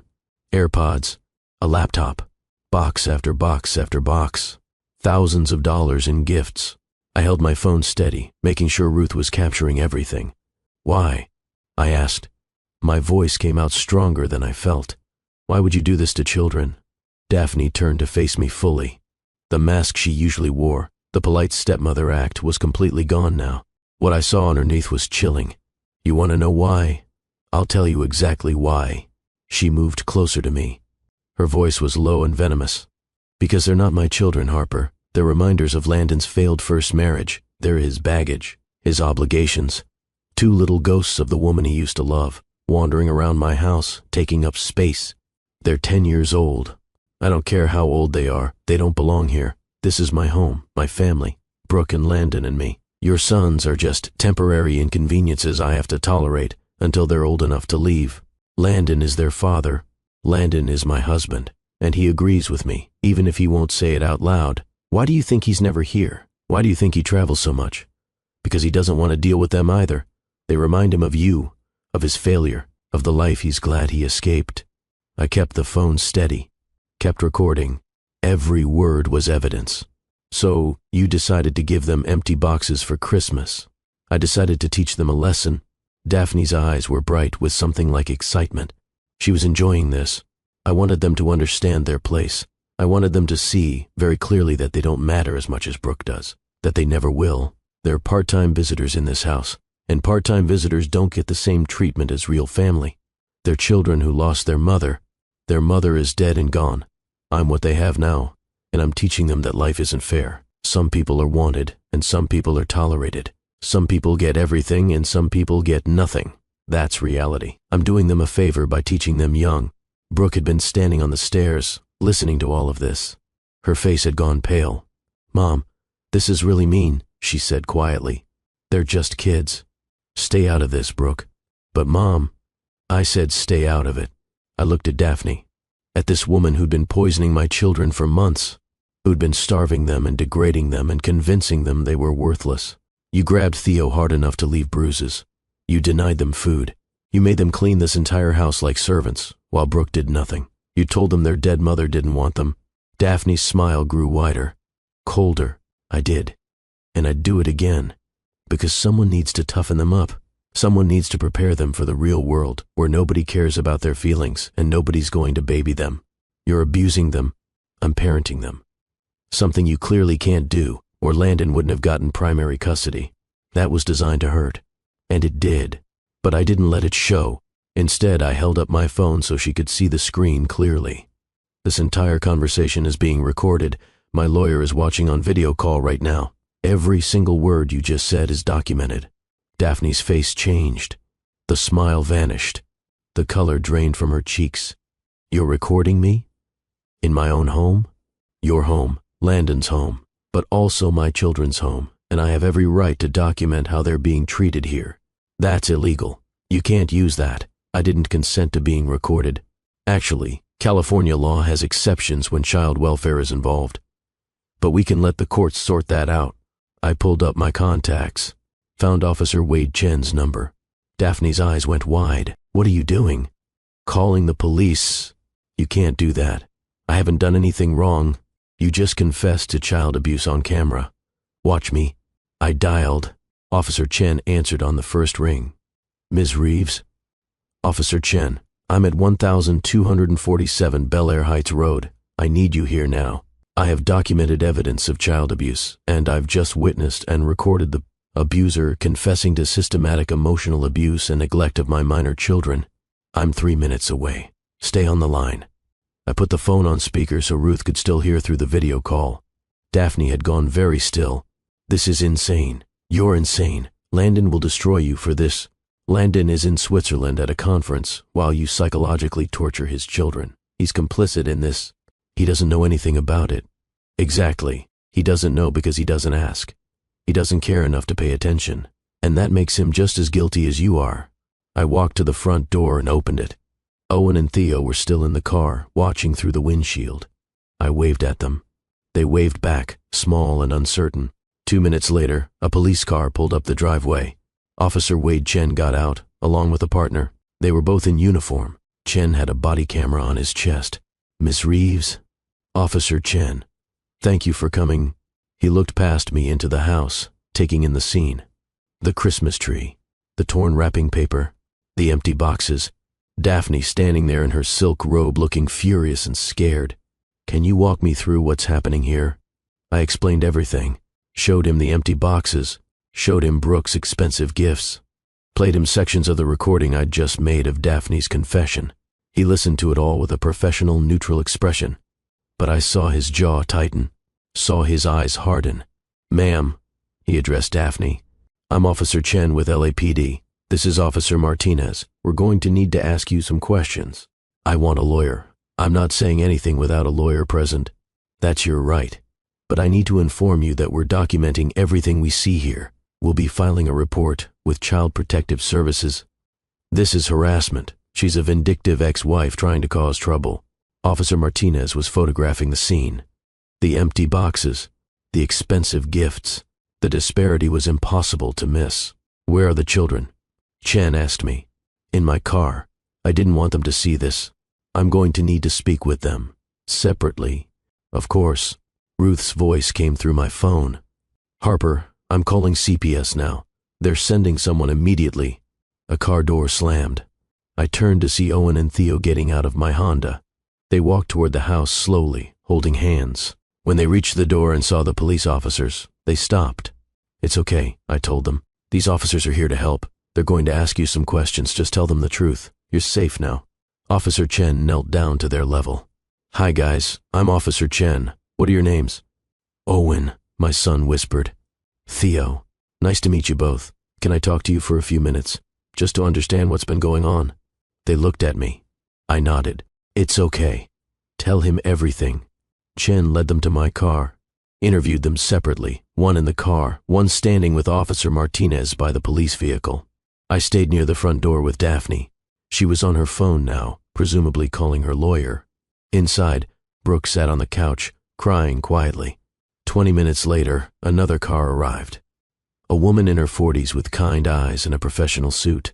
AirPods, a laptop. Box after box after box. Thousands of dollars in gifts. I held my phone steady, making sure Ruth was capturing everything. Why? I asked. My voice came out stronger than I felt. Why would you do this to children? Daphne turned to face me fully. The mask she usually wore, the polite stepmother act, was completely gone now. What I saw underneath was chilling. You want to know why? I'll tell you exactly why. She moved closer to me. Her voice was low and venomous. Because they're not my children, Harper. They're reminders of Landon's failed first marriage. They're his baggage, his obligations. 2 little ghosts of the woman he used to love, wandering around my house, taking up space. They're 10 years old. I don't care how old they are. They don't belong here. This is my home, my family, Brooke and Landon and me. Your sons are just temporary inconveniences I have to tolerate until they're old enough to leave. Landon is their father. Landon is my husband, and he agrees with me, even if he won't say it out loud. Why do you think he's never here? Why do you think he travels so much? Because he doesn't want to deal with them either. They remind him of you, of his failure, of the life he's glad he escaped. I kept the phone steady, kept recording. Every word was evidence. So, you decided to give them empty boxes for Christmas. I decided to teach them a lesson. Daphne's eyes were bright with something like excitement. She was enjoying this. I wanted them to understand their place. I wanted them to see very clearly that they don't matter as much as Brooke does, that they never will. They're part-time visitors in this house, and part-time visitors don't get the same treatment as real family. They're children who lost their mother. Their mother is dead and gone. I'm what they have now, and I'm teaching them that life isn't fair. Some people are wanted, and some people are tolerated. Some people get everything, and some people get nothing. That's reality. I'm doing them a favor by teaching them young. Brooke had been standing on the stairs, listening to all of this. Her face had gone pale. "Mom, this is really mean," she said quietly. "They're just kids. Stay out of this, Brooke." "But Mom," I said, "stay out of it." I looked at Daphne, at this woman who'd been poisoning my children for months, who'd been starving them and degrading them and convincing them they were worthless. You grabbed Theo hard enough to leave bruises. You denied them food. You made them clean this entire house like servants, while Brooke did nothing. You told them their dead mother didn't want them. Daphne's smile grew wider, colder. I did. And I'd do it again. Because someone needs to toughen them up. Someone needs to prepare them for the real world, where nobody cares about their feelings and nobody's going to baby them. You're abusing them. I'm parenting them. Something you clearly can't do, or Landon wouldn't have gotten primary custody. That was designed to hurt. And it did. But I didn't let it show. Instead, I held up my phone so she could see the screen clearly. This entire conversation is being recorded. My lawyer is watching on video call right now. Every single word you just said is documented. Daphne's face changed. The smile vanished. The color drained from her cheeks. "You're recording me? In my own home? Your home, Landon's home, but also my children's home, and I have every right to document how they're being treated here. That's illegal. You can't use that. I didn't consent to being recorded. Actually, California law has exceptions when child welfare is involved. But we can let the courts sort that out." I pulled up my contacts, found Officer Wade Chen's number. Daphne's eyes went wide. "What are you doing?" "Calling the police." "You can't do that. I haven't done anything wrong. You just confessed to child abuse on camera. Watch me." I dialed. Officer Chen answered on the first ring. "Ms. Reeves?" "Officer Chen, I'm at 1247 Bel Air Heights Road. I need you here now. I have documented evidence of child abuse, and I've just witnessed and recorded the abuser confessing to systematic emotional abuse and neglect of my minor children. I'm 3 minutes away. Stay on the line." I put the phone on speaker so Ruth could still hear through the video call. Daphne had gone very still. "This is insane. You're insane. Landon will destroy you for this. Landon is in Switzerland at a conference while you psychologically torture his children. He's complicit in this. He doesn't know anything about it." "Exactly. He doesn't know because he doesn't ask. He doesn't care enough to pay attention. And that makes him just as guilty as you are." I walked to the front door and opened it. Owen and Theo were still in the car, watching through the windshield. I waved at them. They waved back, small and uncertain. 2 minutes later, a police car pulled up the driveway. Officer Wade Chen got out, along with a partner. They were both in uniform. Chen had a body camera on his chest. "Miss Reeves?" "Officer Chen. Thank you for coming." He looked past me into the house, taking in the scene. The Christmas tree, the torn wrapping paper, the empty boxes, Daphne standing there in her silk robe looking furious and scared. "Can you walk me through what's happening here?" I explained everything, showed him the empty boxes, showed him Brooke's expensive gifts, played him sections of the recording I'd just made of Daphne's confession. He listened to it all with a professional, neutral expression, but I saw his jaw tighten, saw his eyes harden. "Ma'am," he addressed Daphne, "I'm Officer Chen with LAPD. This is Officer Martinez. We're going to need to ask you some questions." "I want a lawyer. I'm not saying anything without a lawyer present." "That's your right. But I need to inform you that we're documenting everything we see here. We'll be filing a report with Child Protective Services. This is harassment. She's a vindictive ex-wife trying to cause trouble. Officer Martinez was photographing the scene. The empty boxes, the expensive gifts. The disparity was impossible to miss. Where are the children? Chen asked me. In my car. I didn't want them to see this. I'm going to need to speak with them. Separately. Of course. Ruth's voice came through my phone. Harper, I'm calling CPS now. They're sending someone immediately. A car door slammed. I turned to see Owen and Theo getting out of my Honda. They walked toward the house slowly, holding hands. When they reached the door and saw the police officers, they stopped. It's okay, I told them. These officers are here to help. They're going to ask you some questions. Just tell them the truth. You're safe now. Officer Chen knelt down to their level. Hi guys, I'm Officer Chen. What are your names? Owen, my son whispered. Theo, nice to meet you both. Can I talk to you for a few minutes, just to understand what's been going on? They looked at me. I nodded. It's okay. Tell him everything. Chen led them to my car, interviewed them separately, one in the car, one standing with Officer Martinez by the police vehicle. I stayed near the front door with Daphne. She was on her phone now, presumably calling her lawyer. Inside, Brooke sat on the couch, crying quietly. 20 minutes later, another car arrived. A woman in her 40s with kind eyes and a professional suit.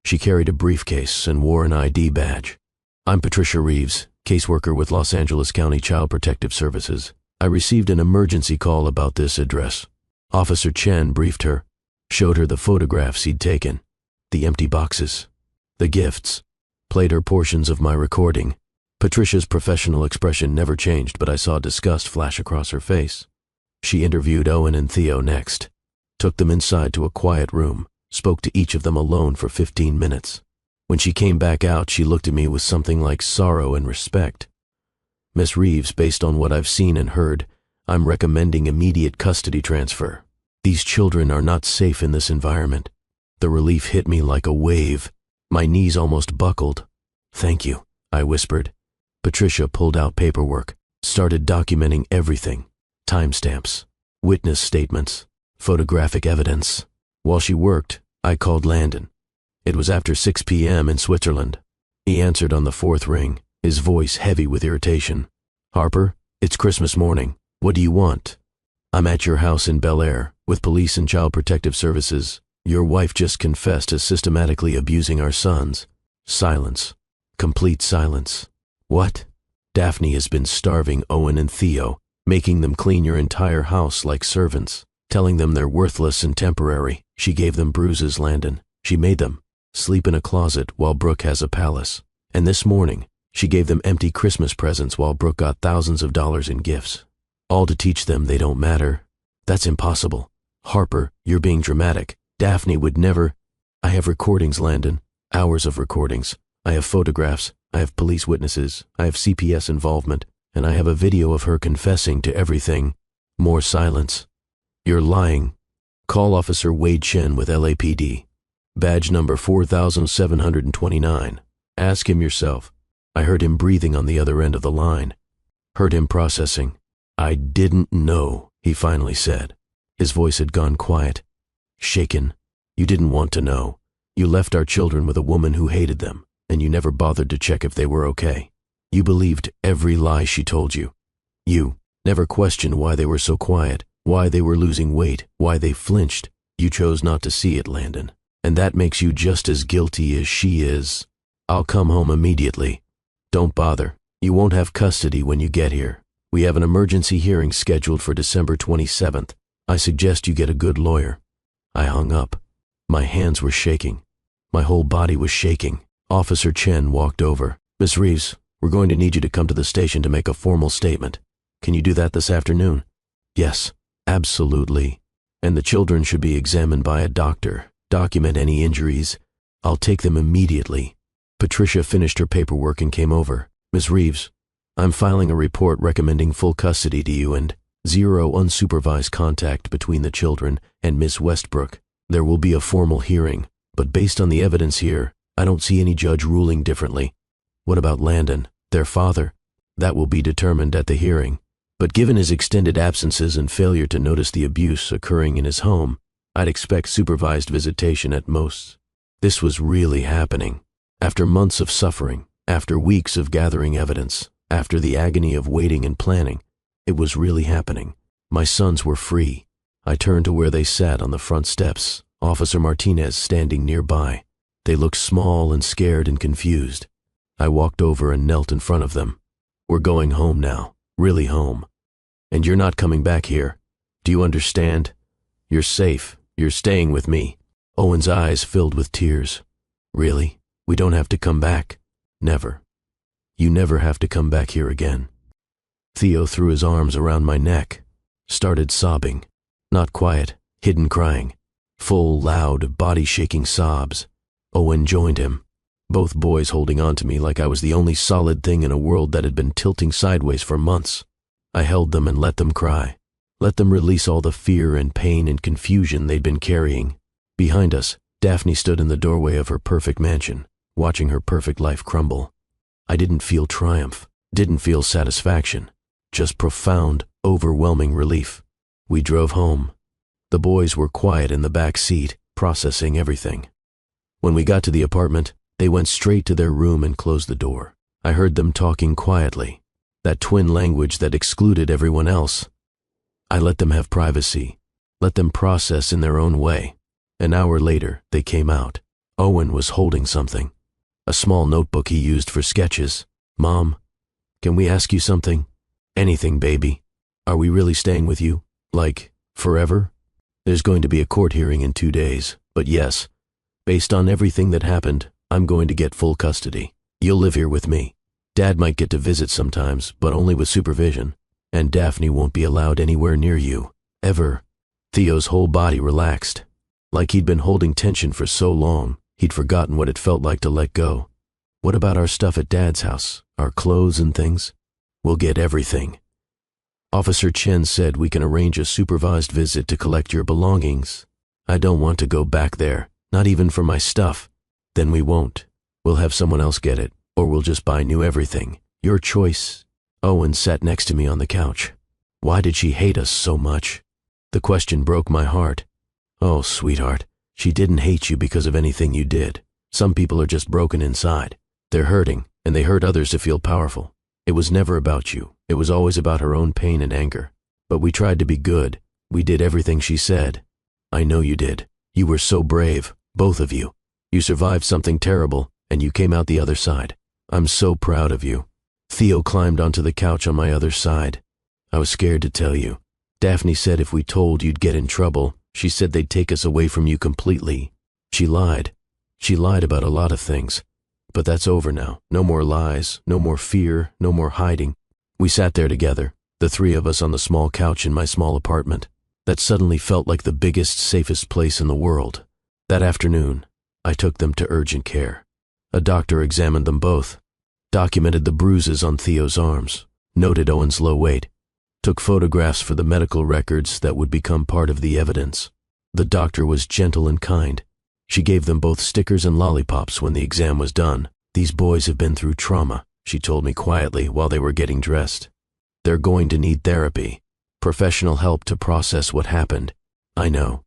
She carried a briefcase and wore an ID badge. I'm Patricia Reeves, caseworker with Los Angeles County Child Protective Services. I received an emergency call about this address. Officer Chen briefed her, showed her the photographs he'd taken, the empty boxes, the gifts, played her portions of my recording. Patricia's professional expression never changed, but I saw disgust flash across her face. She interviewed Owen and Theo next, took them inside to a quiet room, spoke to each of them alone for 15 minutes. When she came back out, she looked at me with something like sorrow and respect. Miss Reeves, based on what I've seen and heard, I'm recommending immediate custody transfer. These children are not safe in this environment. The relief hit me like a wave. My knees almost buckled. Thank you, I whispered. Patricia pulled out paperwork, started documenting everything. Timestamps, witness statements, photographic evidence. While she worked, I called Landon. It was after 6 p.m. in Switzerland. He answered on the fourth ring, his voice heavy with irritation. Harper, it's Christmas morning. What do you want? I'm at your house in Bel Air, with police and Child Protective Services. Your wife just confessed to systematically abusing our sons. Silence. Complete silence. What? Daphne has been starving Owen and Theo, making them clean your entire house like servants, telling them they're worthless and temporary. She gave them bruises, Landon. She made them sleep in a closet while Brooke has a palace. And this morning, she gave them empty Christmas presents while Brooke got thousands of dollars in gifts. All to teach them they don't matter. That's impossible. Harper, you're being dramatic. Daphne would never. I have recordings, Landon. Hours of recordings. I have photographs. I have police witnesses. I have CPS involvement. And I have a video of her confessing to everything. More silence. You're lying. Call Officer Wade Chen with LAPD. Badge number 4729. Ask him yourself. I heard him breathing on the other end of the line. Heard him processing. I didn't know, he finally said. His voice had gone quiet. Shaken. You didn't want to know. You left our children with a woman who hated them, and you never bothered to check if they were okay. You believed every lie she told you. You never questioned why they were so quiet, why they were losing weight, why they flinched. You chose not to see it, Landon. And that makes you just as guilty as she is. I'll come home immediately. Don't bother. You won't have custody when you get here. We have an emergency hearing scheduled for December 27th. I suggest you get a good lawyer. I hung up. My hands were shaking. My whole body was shaking. Officer Chen walked over. Miss Reeves, we're going to need you to come to the station to make a formal statement. Can you do that this afternoon? Yes, absolutely. And the children should be examined by a doctor. Document any injuries. I'll take them immediately. Patricia finished her paperwork and came over. Miss Reeves, I'm filing a report recommending full custody to you and 0 unsupervised contact between the children and Miss Westbrook. There will be a formal hearing, but based on the evidence here, I don't see any judge ruling differently. What about Landon, their father? That will be determined at the hearing. But given his extended absences and failure to notice the abuse occurring in his home, I'd expect supervised visitation at most. This was really happening. After months of suffering, after weeks of gathering evidence, after the agony of waiting and planning, it was really happening. My sons were free. I turned to where they sat on the front steps, Officer Martinez standing nearby. They looked small and scared and confused. I walked over and knelt in front of them. We're going home now, really home. And you're not coming back here. Do you understand? You're safe. You're staying with me. Owen's eyes filled with tears. Really? We don't have to come back? Never. You never have to come back here again. Theo threw his arms around my neck, started sobbing. Not quiet, hidden crying. Full, loud, body-shaking sobs. Owen joined him, both boys holding on to me like I was the only solid thing in a world that had been tilting sideways for months. I held them and let them cry. Let them release all the fear and pain and confusion they'd been carrying. Behind us, Daphne stood in the doorway of her perfect mansion, watching her perfect life crumble. I didn't feel triumph, didn't feel satisfaction, just profound, overwhelming relief. We drove home. The boys were quiet in the back seat, processing everything. When we got to the apartment, they went straight to their room and closed the door. I heard them talking quietly, that twin language that excluded everyone else. I let them have privacy, let them process in their own way. An hour later, they came out. Owen was holding something, a small notebook he used for sketches. Mom, can we ask you something? Anything, baby. Are we really staying with you? Like, forever? There's going to be a court hearing in 2 days, but yes, based on everything that happened, I'm going to get full custody. You'll live here with me. Dad might get to visit sometimes, but only with supervision, and Daphne won't be allowed anywhere near you, ever. Theo's whole body relaxed. Like he'd been holding tension for so long, he'd forgotten what it felt like to let go. What about our stuff at Dad's house, our clothes and things? We'll get everything. Officer Chen said we can arrange a supervised visit to collect your belongings. I don't want to go back there, not even for my stuff. Then we won't. We'll have someone else get it, or we'll just buy new everything. Your choice. Owen sat next to me on the couch. Why did she hate us so much? The question broke my heart. Oh, sweetheart, she didn't hate you because of anything you did. Some people are just broken inside. They're hurting, and they hurt others to feel powerful. It was never about you. It was always about her own pain and anger. But we tried to be good. We did everything she said. I know you did. You were so brave, both of you. You survived something terrible, and you came out the other side. I'm so proud of you. Theo climbed onto the couch on my other side. I was scared to tell you. Daphne said if we told you'd get in trouble. She said they'd take us away from you completely. She lied. She lied about a lot of things. But that's over now. No more lies, no more fear, no more hiding. We sat there together, the three of us on the small couch in my small apartment. That suddenly felt like the biggest, safest place in the world. That afternoon, I took them to urgent care. A doctor examined them both, documented the bruises on Theo's arms, noted Owen's low weight, took photographs for the medical records that would become part of the evidence. The doctor was gentle and kind. She gave them both stickers and lollipops when the exam was done. These boys have been through trauma, she told me quietly while they were getting dressed. They're going to need therapy, professional help to process what happened. I know.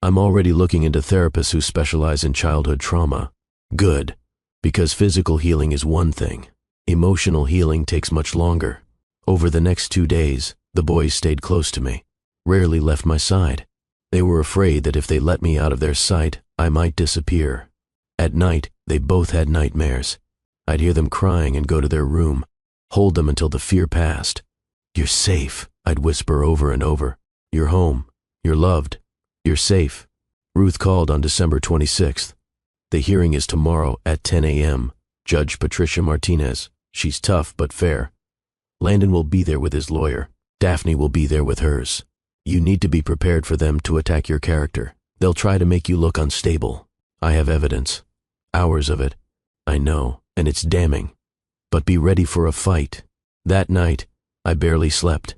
I'm already looking into therapists who specialize in childhood trauma. Good, because physical healing is one thing. Emotional healing takes much longer. Over the next 2 days, the boys stayed close to me, rarely left my side. They were afraid that if they let me out of their sight, I might disappear. At night, they both had nightmares. I'd hear them crying and go to their room, hold them until the fear passed. You're safe, I'd whisper over and over. You're home. You're loved. You're safe. Ruth called on December 26th. The hearing is tomorrow at 10 a.m. Judge Patricia Martinez. She's tough but fair. Landon will be there with his lawyer. Daphne will be there with hers. You need to be prepared for them to attack your character. They'll try to make you look unstable. I have evidence. Hours of it. I know, and it's damning. But be ready for a fight. That night, I barely slept.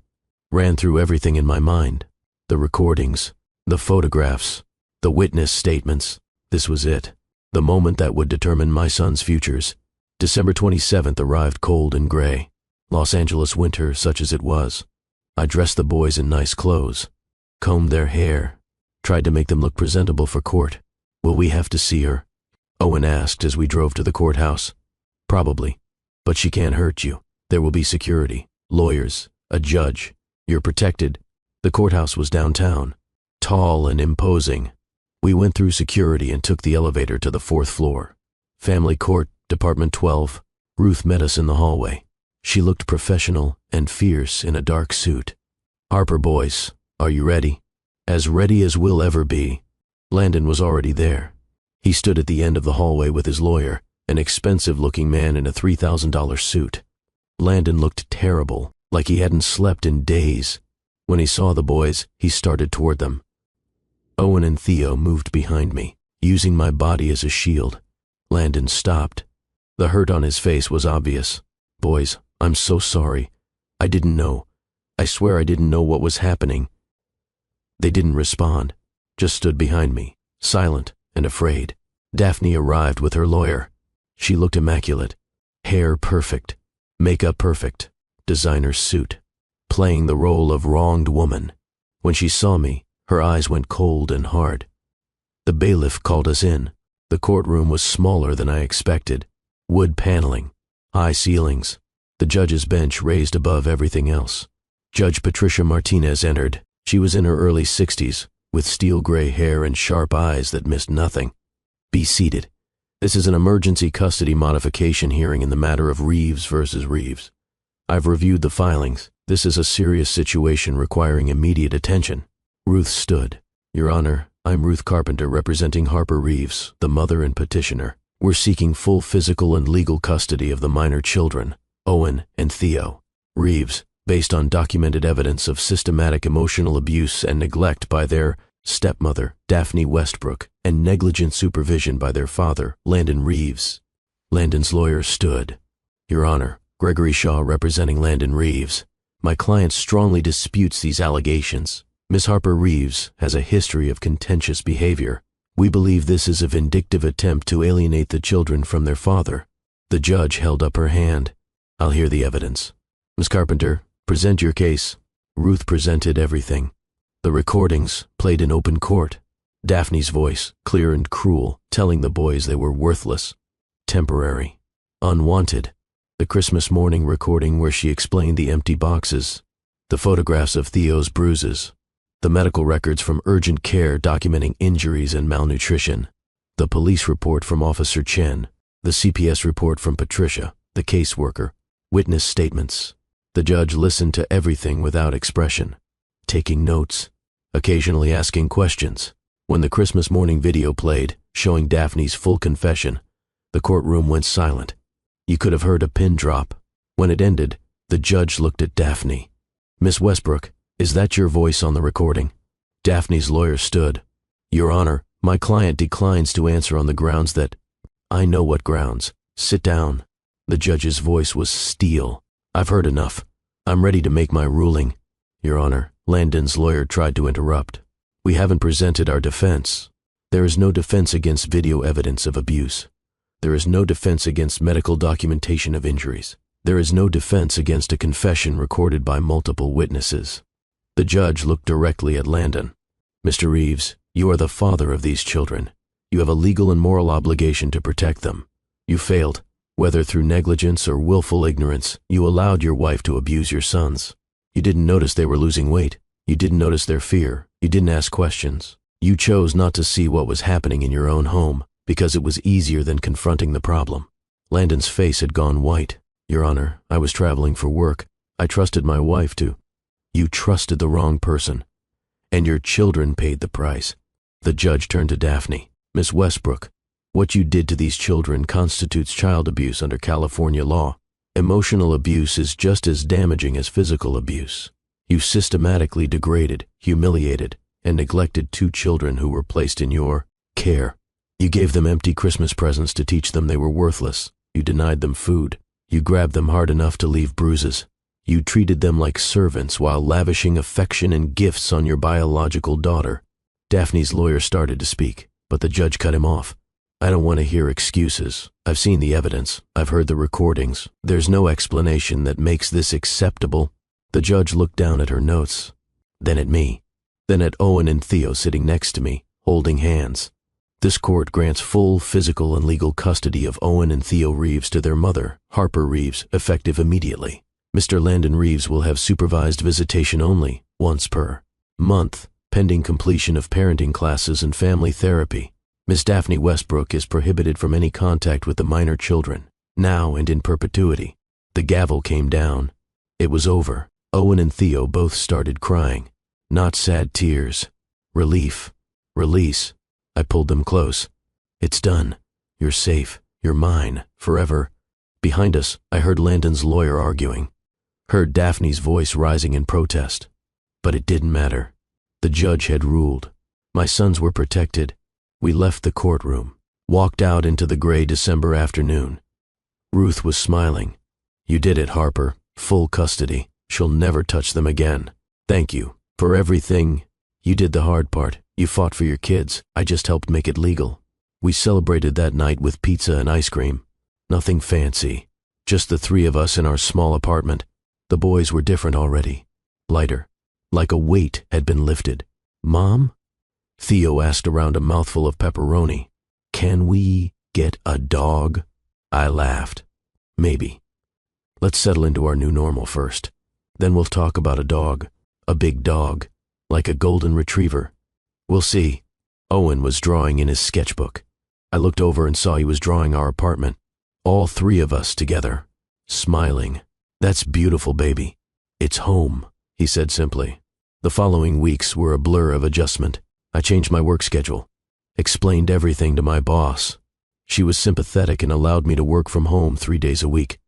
Ran through everything in my mind. The recordings, the photographs, the witness statements. This was it. The moment that would determine my son's futures. December 27th arrived cold and gray. Los Angeles winter such as it was. I dressed the boys in nice clothes, combed their hair, Tried to make them look presentable for court. Will we have to see her? Owen asked as we drove to the courthouse. Probably. But she can't hurt you. There will be security, lawyers, a judge. You're protected. The courthouse was downtown, tall and imposing. We went through security and took the elevator to the 4th floor. Family Court, Department 12. Ruth met us in the hallway. She looked professional and fierce in a dark suit. Harper boys, are you ready? As ready as we'll ever be. Landon was already there. He stood at the end of the hallway with his lawyer, an expensive-looking man in a $3,000 suit. Landon looked terrible, like he hadn't slept in days. When he saw the boys, he started toward them. Owen and Theo moved behind me, using my body as a shield. Landon stopped. The hurt on his face was obvious. Boys, I'm so sorry. I didn't know. I swear I didn't know what was happening. They didn't respond, just stood behind me, silent and afraid. Daphne arrived with her lawyer. She looked immaculate. Hair perfect, makeup perfect, designer suit, playing the role of wronged woman. When she saw me, her eyes went cold and hard. The bailiff called us in. The courtroom was smaller than I expected. Wood paneling, high ceilings, the judge's bench raised above everything else. Judge Patricia Martinez entered. She was in her early 60s, with steel gray hair and sharp eyes that missed nothing. Be seated. This is an emergency custody modification hearing in the matter of Reeves versus Reeves. I've reviewed the filings. This is a serious situation requiring immediate attention. Ruth stood. Your Honor, I'm Ruth Carpenter representing Harper Reeves, the mother and petitioner. We're seeking full physical and legal custody of the minor children, Owen and Theo. Reeves, based on documented evidence of systematic emotional abuse and neglect by their stepmother, Daphne Westbrook, and negligent supervision by their father, Landon Reeves. Landon's lawyer stood. Your Honor, Gregory Shaw representing Landon Reeves. My client strongly disputes these allegations. Ms. Harper Reeves has a history of contentious behavior. We believe this is a vindictive attempt to alienate the children from their father. The judge held up her hand. I'll hear the evidence. Ms. Carpenter, present your case. Ruth presented everything. The recordings played in open court. Daphne's voice, clear and cruel, telling the boys they were worthless, temporary, unwanted. The Christmas morning recording where she explained the empty boxes. The photographs of Theo's bruises. The medical records from urgent care documenting injuries and malnutrition. The police report from Officer Chen. The CPS report from Patricia, the caseworker. Witness statements. The judge listened to everything without expression, taking notes, occasionally asking questions. When the Christmas morning video played, showing Daphne's full confession, the courtroom went silent. You could have heard a pin drop. When it ended, the judge looked at Daphne. Miss Westbrook, is that your voice on the recording? Daphne's lawyer stood. Your Honor, my client declines to answer on the grounds that... I know what grounds. Sit down. The judge's voice was steel. I've heard enough. I'm ready to make my ruling. Your Honor, Landon's lawyer tried to interrupt. We haven't presented our defense. There is no defense against video evidence of abuse. There is no defense against medical documentation of injuries. There is no defense against a confession recorded by multiple witnesses. The judge looked directly at Landon. Mr. Reeves, you are the father of these children. You have a legal and moral obligation to protect them. You failed. Whether through negligence or willful ignorance, you allowed your wife to abuse your sons. You didn't notice they were losing weight. You didn't notice their fear. You didn't ask questions. You chose not to see what was happening in your own home because it was easier than confronting the problem. Landon's face had gone white. Your Honor, I was traveling for work. I trusted my wife to... You trusted the wrong person. And your children paid the price. The judge turned to Daphne. Miss Westbrook, what you did to these children constitutes child abuse under California law. Emotional abuse is just as damaging as physical abuse. You systematically degraded, humiliated, and neglected 2 children who were placed in your care. You gave them empty Christmas presents to teach them they were worthless. You denied them food. You grabbed them hard enough to leave bruises. You treated them like servants while lavishing affection and gifts on your biological daughter. Daphne's lawyer started to speak, but the judge cut him off. I don't want to hear excuses. I've seen the evidence. I've heard the recordings. There's no explanation that makes this acceptable. The judge looked down at her notes, then at me. then at Owen and Theo sitting next to me, holding hands. This court grants full physical and legal custody of Owen and Theo Reeves to their mother, Harper Reeves, effective immediately. Mr. Landon Reeves will have supervised visitation only, once per month, pending completion of parenting classes and family therapy. Miss Daphne Westbrook is prohibited from any contact with the minor children, now and in perpetuity. The gavel came down. It was over. Owen and Theo both started crying. Not sad tears. Relief. Release. I pulled them close. It's done. You're safe. You're mine. Forever. Behind us, I heard Landon's lawyer arguing. Heard Daphne's voice rising in protest. But it didn't matter. The judge had ruled. My sons were protected. We left the courtroom. Walked out into the gray December afternoon. Ruth was smiling. You did it, Harper. Full custody. She'll never touch them again. Thank you for everything. You did the hard part. You fought for your kids. I just helped make it legal. We celebrated that night with pizza and ice cream. Nothing fancy. Just the three of us in our small apartment. The boys were different already. Lighter. Like a weight had been lifted. Mom? Theo asked around a mouthful of pepperoni. Can we get a dog? I laughed. Maybe. Let's settle into our new normal first. Then we'll talk about a dog. A big dog. Like a golden retriever. We'll see. Owen was drawing in his sketchbook. I looked over and saw he was drawing our apartment. All three of us together. Smiling. That's beautiful, baby. It's home, he said simply. The following weeks were a blur of adjustment. I changed my work schedule. Explained everything to my boss. She was sympathetic and allowed me to work from home 3 days a week.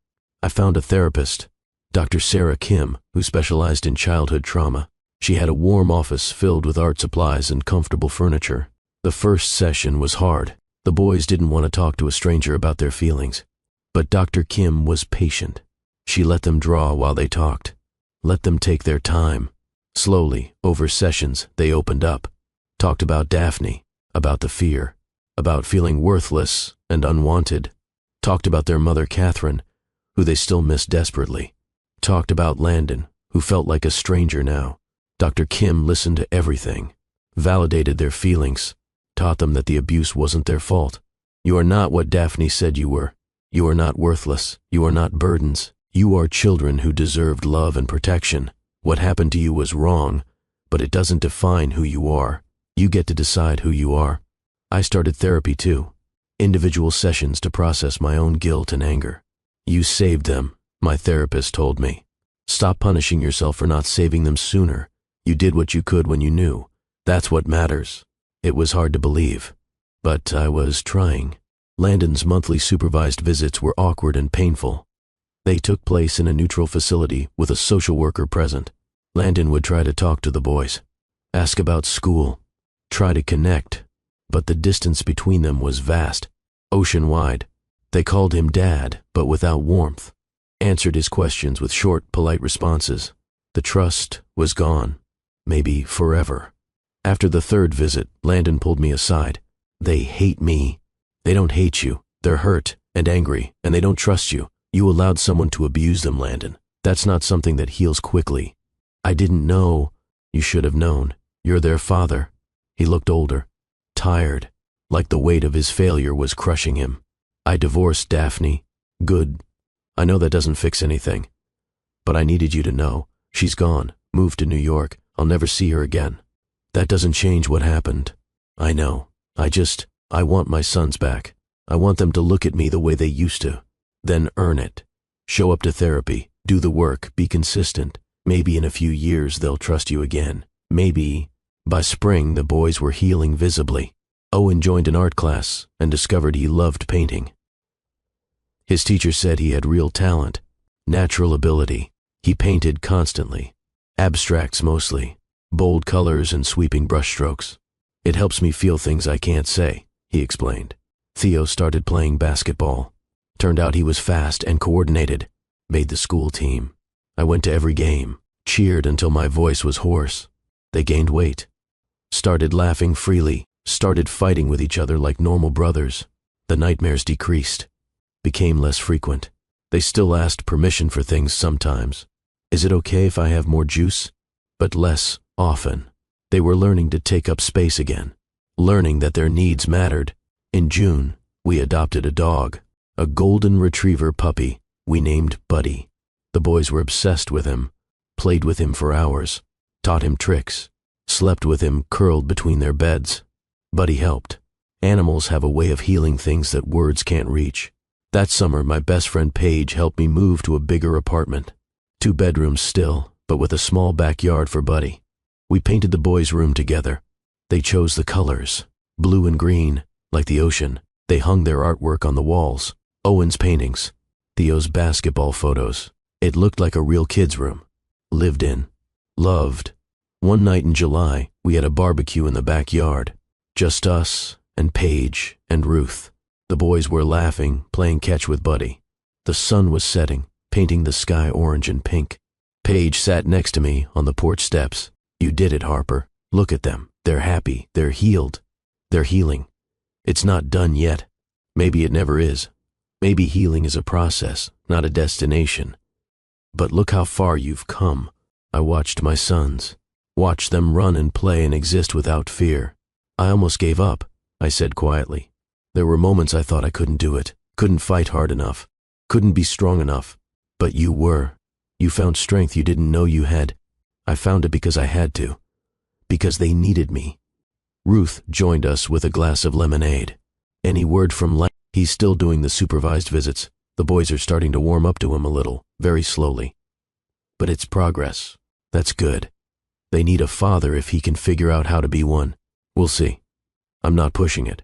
I found a therapist, Dr. Sarah Kim, who specialized in childhood trauma. She had a warm office filled with art supplies and comfortable furniture. The first session was hard. The boys didn't want to talk to a stranger about their feelings. But Dr. Kim was patient. She let them draw while they talked. Let them take their time. Slowly, over sessions, they opened up. Talked about Daphne, about the fear, about feeling worthless and unwanted. Talked about their mother Catherine, who they still missed desperately. Talked about Landon, who felt like a stranger now. Dr. Kim listened to everything, validated their feelings, taught them that the abuse wasn't their fault. You are not what Daphne said you were. You are not worthless. You are not burdens. You are children who deserved love and protection. What happened to you was wrong, but it doesn't define who you are. You get to decide who you are. I started therapy too. Individual sessions to process my own guilt and anger. You saved them, my therapist told me. Stop punishing yourself for not saving them sooner. You did what you could when you knew. That's what matters. It was hard to believe, but I was trying. Landon's monthly supervised visits were awkward and painful. They took place in a neutral facility with a social worker present. Landon would try to talk to the boys, ask about school, try to connect, but the distance between them was vast, ocean-wide. They called him Dad, but without warmth. Answered his questions with short, polite responses. The trust was gone, maybe forever. After the third visit, Landon pulled me aside. They hate me. They don't hate you. They're hurt and angry, and they don't trust you. You allowed someone to abuse them, Landon. That's not something that heals quickly. I didn't know. You should have known. You're their father. He looked older, tired, like the weight of his failure was crushing him. I divorced Daphne. Good. I know that doesn't fix anything. But I needed you to know. She's gone, moved to New York. I'll never see her again. That doesn't change what happened. I know. I want my sons back. I want them to look at me the way they used to. Then earn it. Show up to therapy. Do the work. Be consistent. Maybe in a few years they'll trust you again. Maybe. By spring, the boys were healing visibly. Owen joined an art class and discovered he loved painting. His teacher said he had real talent, natural ability. He painted constantly. Abstracts mostly. Bold colors and sweeping brushstrokes. It helps me feel things I can't say, he explained. Theo started playing basketball. Turned out he was fast and coordinated. Made the school team. I went to every game. Cheered until my voice was hoarse. They gained weight. Started laughing freely. Started fighting with each other like normal brothers. The nightmares decreased. Became less frequent. They still asked permission for things sometimes. Is it okay if I have more juice? But less often. They were learning to take up space again, learning that their needs mattered. In June, we adopted a dog, a golden retriever puppy we named Buddy. The boys were obsessed with him, played with him for hours, taught him tricks, slept with him curled between their beds. Buddy helped. Animals have a way of healing things that words can't reach. That summer, my best friend Paige helped me move to a bigger apartment. 2 bedrooms still, but with a small backyard for Buddy. We painted the boys' room together. They chose the colors, blue and green, like the ocean. They hung their artwork on the walls, Owen's paintings, Theo's basketball photos. It looked like a real kid's room. Lived in. Loved. One night in July, we had a barbecue in the backyard. Just us and Paige and Ruth. The boys were laughing, playing catch with Buddy. The sun was setting, painting the sky orange and pink. Paige sat next to me on the porch steps. "You did it, Harper. Look at them. They're happy. They're healed. They're healing. It's not done yet. Maybe it never is. Maybe healing is a process, not a destination. But look how far you've come." I watched my sons, watched them run and play and exist without fear. "I almost gave up," I said quietly. There were moments I thought I couldn't do it, couldn't fight hard enough, couldn't be strong enough. But you were. You found strength you didn't know you had. I found it because I had to. Because they needed me. Ruth joined us with a glass of lemonade. "Any word from Lang?" "He's still doing the supervised visits. The boys are starting to warm up to him a little, very slowly. But it's progress. That's good. They need a father if he can figure out how to be one. We'll see. I'm not pushing it.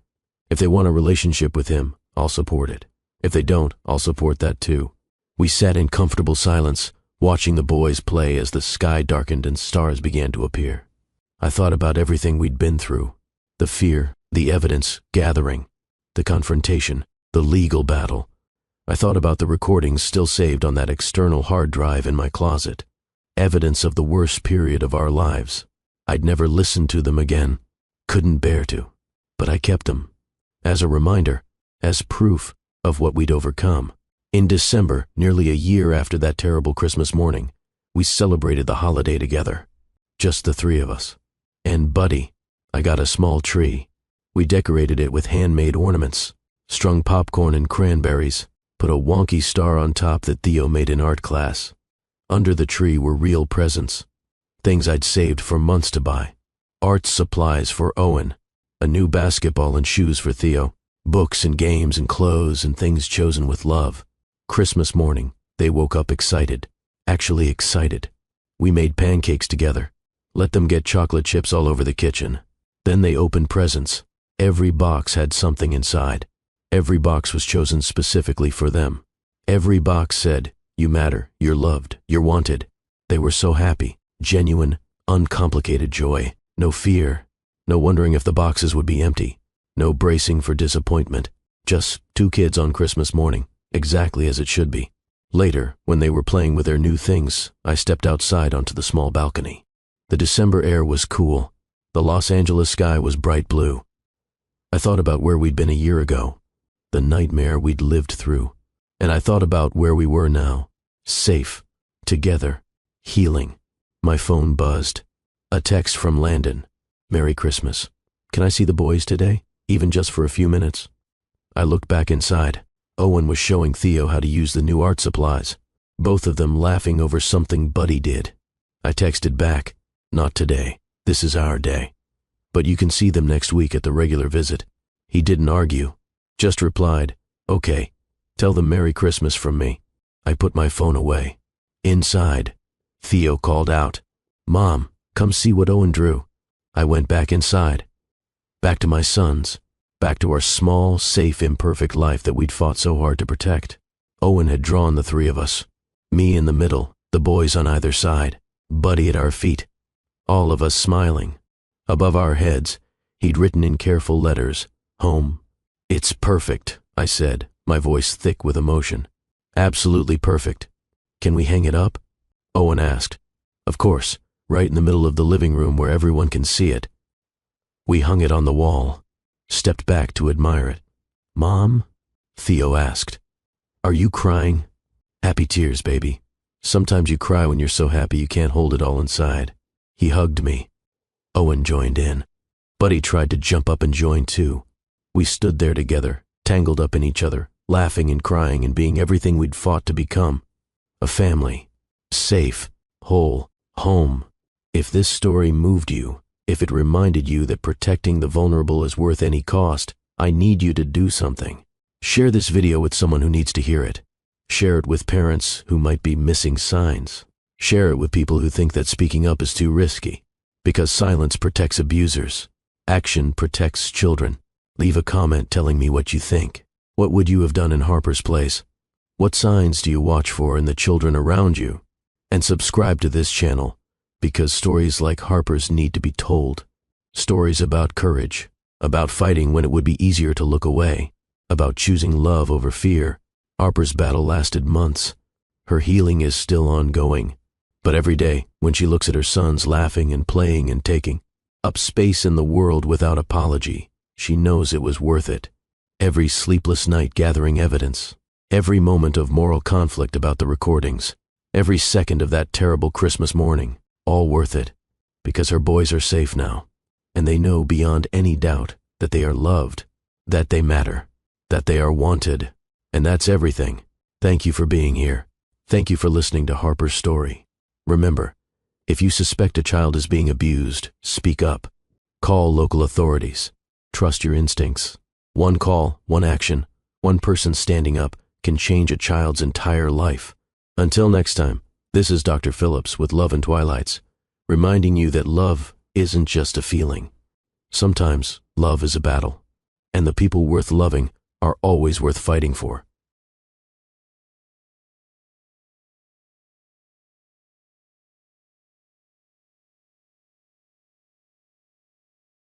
If they want a relationship with him, I'll support it. If they don't, I'll support that too." We sat in comfortable silence, watching the boys play as the sky darkened and stars began to appear. I thought about everything we'd been through. The fear, the evidence gathering, the confrontation, the legal battle. I thought about the recordings still saved on that external hard drive in my closet. Evidence of the worst period of our lives. I'd never listened to them again. Couldn't bear to. But I kept them. As a reminder, as proof of what we'd overcome. In December, nearly a year after that terrible Christmas morning, we celebrated the holiday together. Just the 3 of us. And Buddy, I got a small tree. We decorated it with handmade ornaments, strung popcorn and cranberries, put a wonky star on top that Theo made in art class. Under the tree were real presents, things I'd saved for months to buy. Art supplies for Owen, a new basketball and shoes for Theo, books and games and clothes and things chosen with love. Christmas morning, they woke up excited, actually excited. We made pancakes together, let them get chocolate chips all over the kitchen. Then they opened presents. Every box had something inside. Every box was chosen specifically for them. Every box said, "You matter, you're loved, you're wanted." They were so happy, genuine, uncomplicated joy. No fear, no wondering if the boxes would be empty, no bracing for disappointment. Just 2 kids on Christmas morning, exactly as it should be. Later, when they were playing with their new things, I stepped outside onto the small balcony. The December air was cool. The Los Angeles sky was bright blue. I thought about where we'd been a year ago, the nightmare we'd lived through. And I thought about where we were now, safe, together, healing. My phone buzzed. A text from Landon. "Merry Christmas. Can I see the boys today, even just for a few minutes?" I looked back inside. Owen was showing Theo how to use the new art supplies, both of them laughing over something Buddy did. I texted back, "Not today. This is our day. But you can see them next week at the regular visit." He didn't argue, just replied, "Okay. Tell them Merry Christmas from me." I put my phone away. Inside, Theo called out, "Mom, come see what Owen drew." I went back inside, back to my sons, back to our small, safe, imperfect life that we'd fought so hard to protect. Owen had drawn the 3 of us, me in the middle, the boys on either side, Buddy at our feet, all of us smiling. Above our heads, he'd written in careful letters, "Home." "It's perfect," I said, my voice thick with emotion. "Absolutely perfect. Can we hang it up?" Owen asked. "Of course, right in the middle of the living room where everyone can see it." We hung it on the wall, stepped back to admire it. "Mom?" Theo asked. "Are you crying?" "Happy tears, baby. Sometimes you cry when you're so happy you can't hold it all inside." He hugged me. Owen joined in. Buddy tried to jump up and join too. We stood there together, tangled up in each other, laughing and crying and being everything we'd fought to become. A family. Safe. Whole. Home. If this story moved you, if it reminded you that protecting the vulnerable is worth any cost, I need you to do something. Share this video with someone who needs to hear it. Share it with parents who might be missing signs. Share it with people who think that speaking up is too risky. Because silence protects abusers. Action protects children. Leave a comment telling me what you think. What would you have done in Harper's place? What signs do you watch for in the children around you? And subscribe to this channel, because stories like Harper's need to be told. Stories about courage, about fighting when it would be easier to look away, about choosing love over fear. Harper's battle lasted months. Her healing is still ongoing. But every day, when she looks at her sons laughing and playing and taking up space in the world without apology, she knows it was worth it. Every sleepless night gathering evidence, every moment of moral conflict about the recordings, every second of that terrible Christmas morning, all worth it, because her boys are safe now, and they know beyond any doubt that they are loved, that they matter, that they are wanted, and that's everything. Thank you for being here. Thank you for listening to Harper's story. Remember, if you suspect a child is being abused, speak up. Call local authorities. Trust your instincts. One call, one action, one person standing up can change a child's entire life. Until next time, this is Dr. Phillips with Love and Twilights, reminding you that love isn't just a feeling. Sometimes love is a battle, and the people worth loving are always worth fighting for.